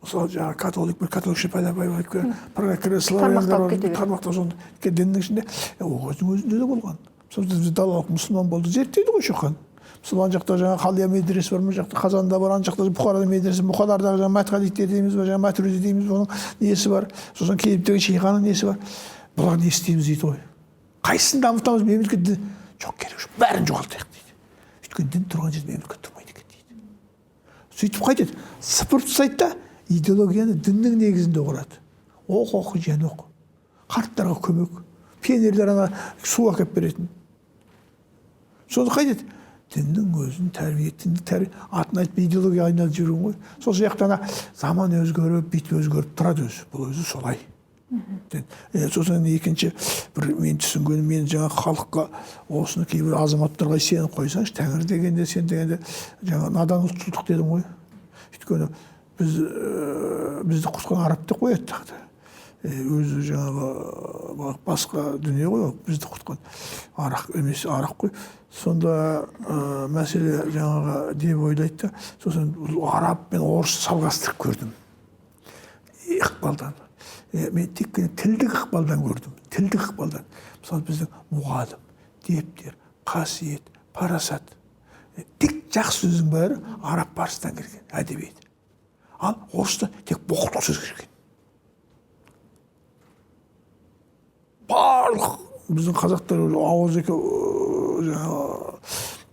Мысалы жаңағы католик бір католикше пәленбай бар екен. Тармақтау сонда. Діннің ішінде өзінде де болған. Мысалы далалық мұсылман болды, зерттейді ғой шоқан. Мысалы жақта жаңағы Қалия медресі бар, мына жақта Қазанда бар, ана жақта Бұхарада медресі, Мұхалардағы жаңағы Мәтхалиттер дейміз ба, жаңағы Мәтүриди дейміз, оның несі бар. Сосын Келіптегі Шейханың несі бар. Бұлар не істейміз дейді ғой. Қайсысын дамытамыз, мемлекетті жоқ керек жоқ, бәрін жоғалтайық дейді. Өйткені дін тұрған жерде мемлекет тұрмайды екен дейді. Сөйтіп қайтеді, сыпырып тастайды да идеологияны діннің негізінде құрады. Оқы, және оқы. Қарттарға көмек, пионерлер ана су әкеп беретін. Соны қайтеді, діннің өзін тәрбие, атын айтып идеология айналып жүрген ғой. Сол сияқты ана заман өзгеріп, бүйтіп өзгеріп тұрады өзі. Бұл өзі солай. Сосын екінші бір мен түсінгенім, мен жаңа халыққа осыны кейбір азаматтарға сен қойсаңшы, тәңір дегенде, сен дегенде жаңа надан ұлтшылдық дедім ғой. Өйткені бізді құтқан араб деп қояды тағы. Өзі жаңағы басқа дүние ғой, бізді құтқан арақ емес, арақ қой. Сонда мәселе жаңағы деп ойлайды да, сосын араб мен орыс салғастырып көрдім. Ықпалдан. Мен тек қана тілдік ықпалдан көрдім. Тілдік ықпалдан. Мысалы біздің мұғалім, дептер, қасиет, парасат. Тек жақсы сөздің бәрі араб парсыдан келген, әдебиет. Ал орыста тек боқтық сөз келген. Барлық біздің қазақтар ауыз еке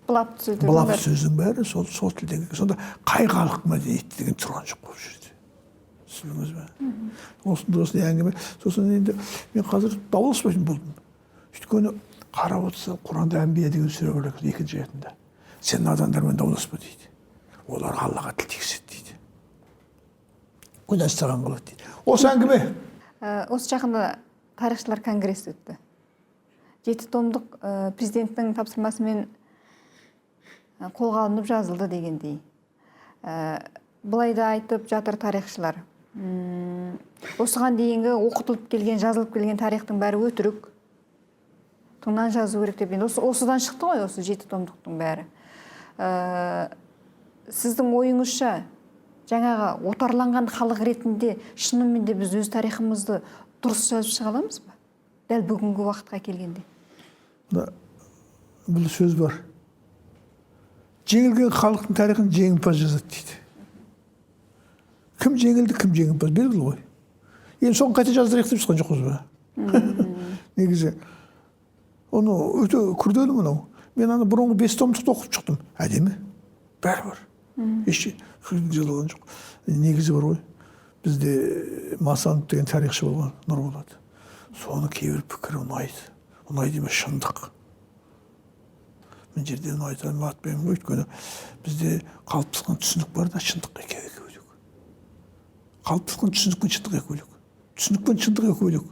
былап сөздің бәрі сол тілден келген. Сонда қай халық мәдениеті деген тұрған жоқ болып жүрді. Түсіндіңіз бе? Осындай әңгіме. Сосын енді мен қазір дауласпайтын болдым. Өйткені қарап отырсам Құранда Әнбия деген сүре бар екен, 2-ші аятында. Сен надандармен дауласпа дейді. Олар Аллаға тіл тигізеді дейді. Ойластырған қалады дейді. Осы әңгіме. Осы жақында тарихшылар конгрессі өтті. 7 томдық президенттің тапсырмасымен қолға алынып жазылды дегендей. Бұлай да айтып жатыр тарихшылар. Осыған дейінгі оқытылып келген, жазылып келген тарихтың бәрі өтірік. Тыңнан жазу керек деп. Осыдан шықты ғой, осы 7 томдықтың бәрі. Сіздің ойыңызша, жаңағы отарланған халық ретінде шынымен де біз өз тарихымызды дұрыс жазып шыға аламыз ба? Дәл бүгінгі уақытқа келгенде. Бұл сөз бар. Жеңілген халықтың тарихын жеңімпаз жазады дейді. Кім жеңілді, кім жеңімпаз белгілі ғой. Енді соны қайта жаздырайық деп шыққан жоқпыз ба? Негізі. Оны өте күрделі мынау. Мен ана бұрынғы 5 томдықты оқып шықтым. Әдемі. Бәрі бар. Еш жазылған жоқ. Негізі бар ғой. бізде Масанов деген тарихшы болған, Нұрболат. Соның кейбір пікірі ұнайды. Ұнайды емес, шындық. Мен жерде ұнайды, атпаймын, өйткені бізде қалыптасқан түсінік бар да, шындық екеуі бөлек. Қалыптасқан түсінік пен шындық екеуі бөлек. Түсінік пен шындық екеуі бөлек.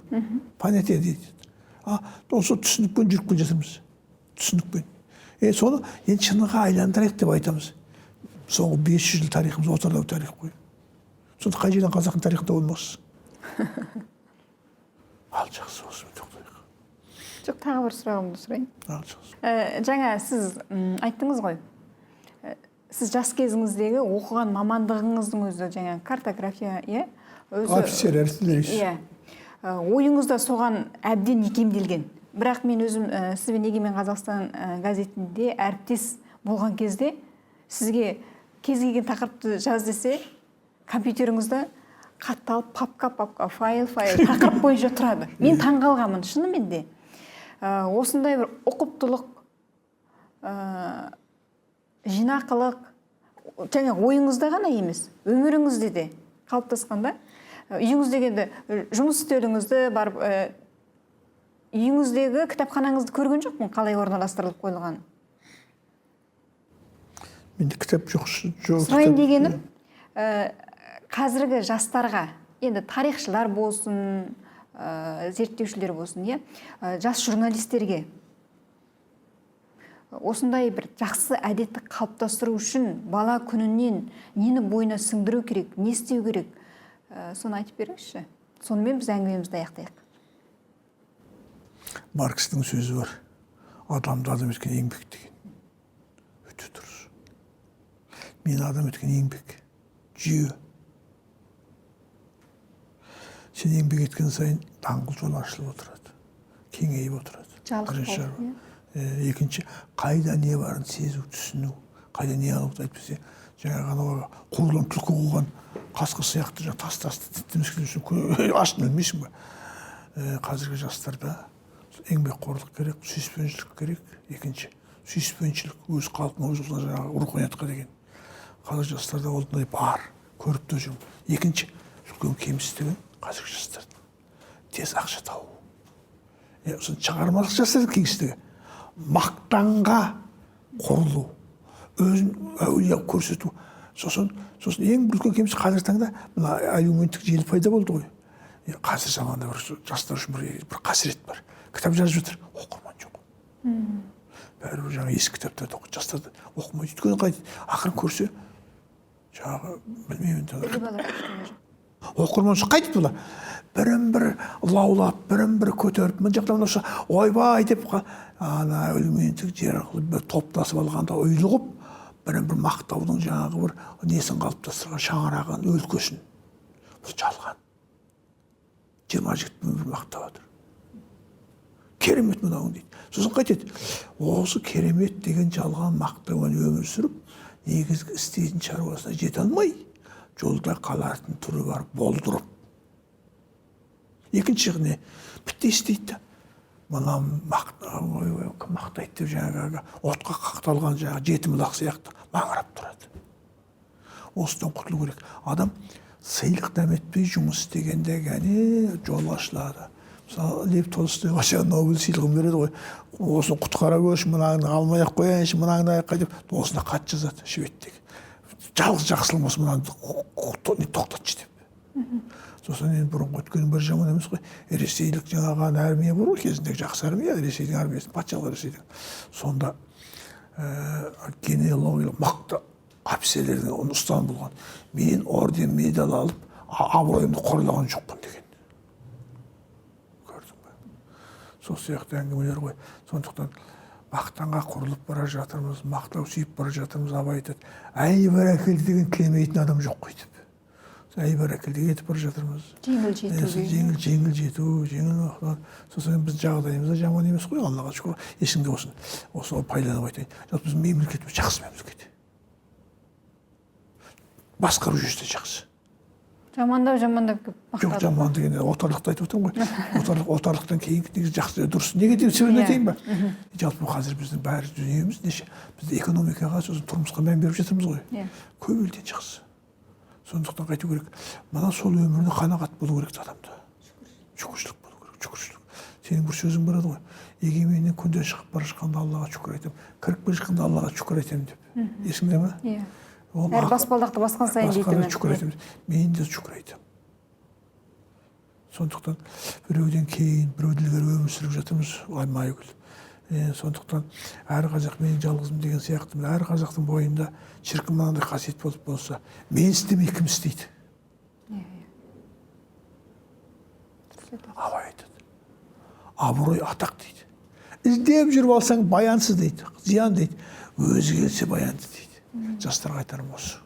Понятие дейді. Осы түсінікпен жүріп келе жатырмыз. Түсінікпен. Соны енді шындыққа айландырайық деп айтамыз. Соңғы 500 жыл тарихымыз отардағы тарих қой. Сонда қай жерден қазақтың тарихында болмақсыз? Ал жақсы, осымен тоқтайық. Жоқ, тағы бір сұрағымды сұрайын. Ал жақсы. Жаңа сіз айттыңыз ғой. Сіз жас кезіңіздегі оқыған мамандығыңыздың өзі жаңа картография, иә? Офицер, артиллерист. Иә. Ойыңызда соған әбден икемделген. Бірақ мен өзім сізбен Егемен Қазақстан газетінде әріптес болған кезде сізге кез келген тақырыпты жаз десе, компьютеріңізді қатталып папка, файл, тақырып бойынша тұрады. Мен таңғалғанмын, шынымен де. Осындай бір ұқыптылық, жинақылық, және ойыңызда ғана емес, өміріңізде де қалыптасқанда, үйіңіздегі жұмыс істеуіңізді барып, үйіңіздегі кітапханаңызды көрген жоқпын, қалай орналастырылып қойылған. Менде кітап жоқ. Сұрайын дегенім, қазіргі жастарға, енді тарихшылар болсын, зерттеушілер болсын, жас журналистерге осындай бір жақсы әдетті қалыптастыру үшін бала күнінен нені бойына сіңдіру керек, не істеу керек, соны айтып беріңізші. Сонымен біз әңгімемізді аяқтайық. Маркстің сөзі бар. Адамды адам еткен еңбек деген. Өте дұрыс. Мен адам еткен еңбек. Жүйе. Сен еңбек еткен сайын даңғыл жол ашылып отырады. Кеңейіп отырады. Жалқы. Екінші, қайда не барын сезу, түсіну. Қайда не алып айтпесе, жаңағы қуылын түлкі қуған қасқыр сияқты тас-тасты тіттімескен үшін ашын өлмейсің ба? Қазіргі жастарда еңбекқорлық керек, сүйіспеншілік керек. Екінші, сүйіспеншілік өз қалпына, өз ұлтына жаңағы руханиятқа деген. Қазіргі жастарда олдай бар, көріп те жүрмін. Екінші, үлкен кемістігі қазіргі жастардың тез ақша табу. Шығармашылық жастардың кемістігі мақтанға құрылу, өзін әулие көрсету. Сосын ең үлкен кемістік қазіргі таңда мына әлеуметтік желі пайда болды ғой. Қазір заманда бір жастар үшін бір қасірет бар. Кітап жазып жатыр, оқырман жоқ. Бәрібір жаңа ескі кітаптарды оқиды, жастарды оқымайды. Өйткені қайтеді, ақырын көрсе, жаңағы білмеймін. Оқырман жоқ, қайтып бұла. Бірін-бір лаулап, бірін-бір көтеріп, мына жақтан осы ойбай деп ана әлеуметтік жер арқылы бір топтасып алғанда ұйлығып, бірін-бір мақтаудың жаңағы бір несін қалыптастырған, шаңырағын, өлкесін. Бұл жалған. 20 жігіт бір мақтап отыр. Керемет мынауың дейді. Сосын қайтеді. Осы керемет деген жалған мақтаумен өмір сүріп, негізгі істейтін шаруасына жете алмай, жолда қалатын түрі бар, болдырып. Екінші не? Бітті істейді. Мына мақтайды деп жаңағы отқа қақталған жаңағы жетім лақ сияқты маңырап тұрады. Осыдан құтылу керек. Адам сыйлық дәметпей жұмыс істегенде ғана жол ашылады. Мысалы, Лев Толстойға Нобель сыйлығын береді ғой. Осыны құтқара көрші, мынаны алмай-ақ қояйыншы, мынаны аяққа деп, осына хат жазады шведтегі. Жалғыз жақсылығым осы мынаны тоқтатшы деп. Сосын енді бұрынғы өткенің бір жаман емес қой. Ресейлік жаңағы армия бар ғой, кезіндегі жақсы армия, Ресейдің армиясын, патшалық Ресейдің. Сонда генеалогиялық мықты офицерлердің оны ұстан болған. Мен орден медаль алып, абыройымды қорлаған жоқпын деген. Көрдің бе? Сол сияқты әңгімелер ғой. Сондықтан мақтанға құрылып бара жатырмыз, мақтау сүйіп бара жатырмыз, Абай айтады. Әй бәрекелді деген келмейтін адам жоқ қой деп. Әй бәрекелді кетіп бара жатырмыз. Жеңіл жету, жеңіл мақтан. Сосын біз жағдайымыз да жаман емес қой, Аллаға шүкір. Есіңде осы пайдаланып айтайын. Біз мемлекетіміз жақсы мемлекет. Басқару жүйесі жақсы. Жамандап мақтады. Жоқ, жаман дегенде отарлықты айтып отырмын ғой. Отарлықтан кейінгі жақсы дұрыс. Неге деп себебін айтайын ба? Жалпы қазір біздің бәрі дүниеміз неше? Біз экономикаға, сосын тұрмысқа мән беріп жатырмыз ғой. Көп елден жақсы. Сондықтан қайту керек. Мына сол өміріне қанағат болу керек адамда. Шүкіршілік болу керек, шүкіршілік. Сенің бір сөзің бар еді ғой. Егеменнен күнде шығып бара жатқанда Аллаға шүкір айтамын. Кіріп бара жатқанда Аллаға шүкір айтамын деп. Есіңде ме? Иә. Әр баспалдақты басқан сайын дейтін. Шүкір айтамын. Мен де шүкір айтамын. Сондықтан біреуден кейін, біреуден ілгері өмір сүріп жатырмыз, Алмайгүл. Сондықтан әр қазақ менің жалғызым деген сияқты, әр қазақтың бойында шіркін мынандай қасиет болып болса, мен істемей кім істейді? Абай айтады. Абырой атақ дейді. Іздеп жүріп алсаң баянсыз дейді, зиян дейді. Өзі келсе баянды дейді. Жастарға айтарым осы.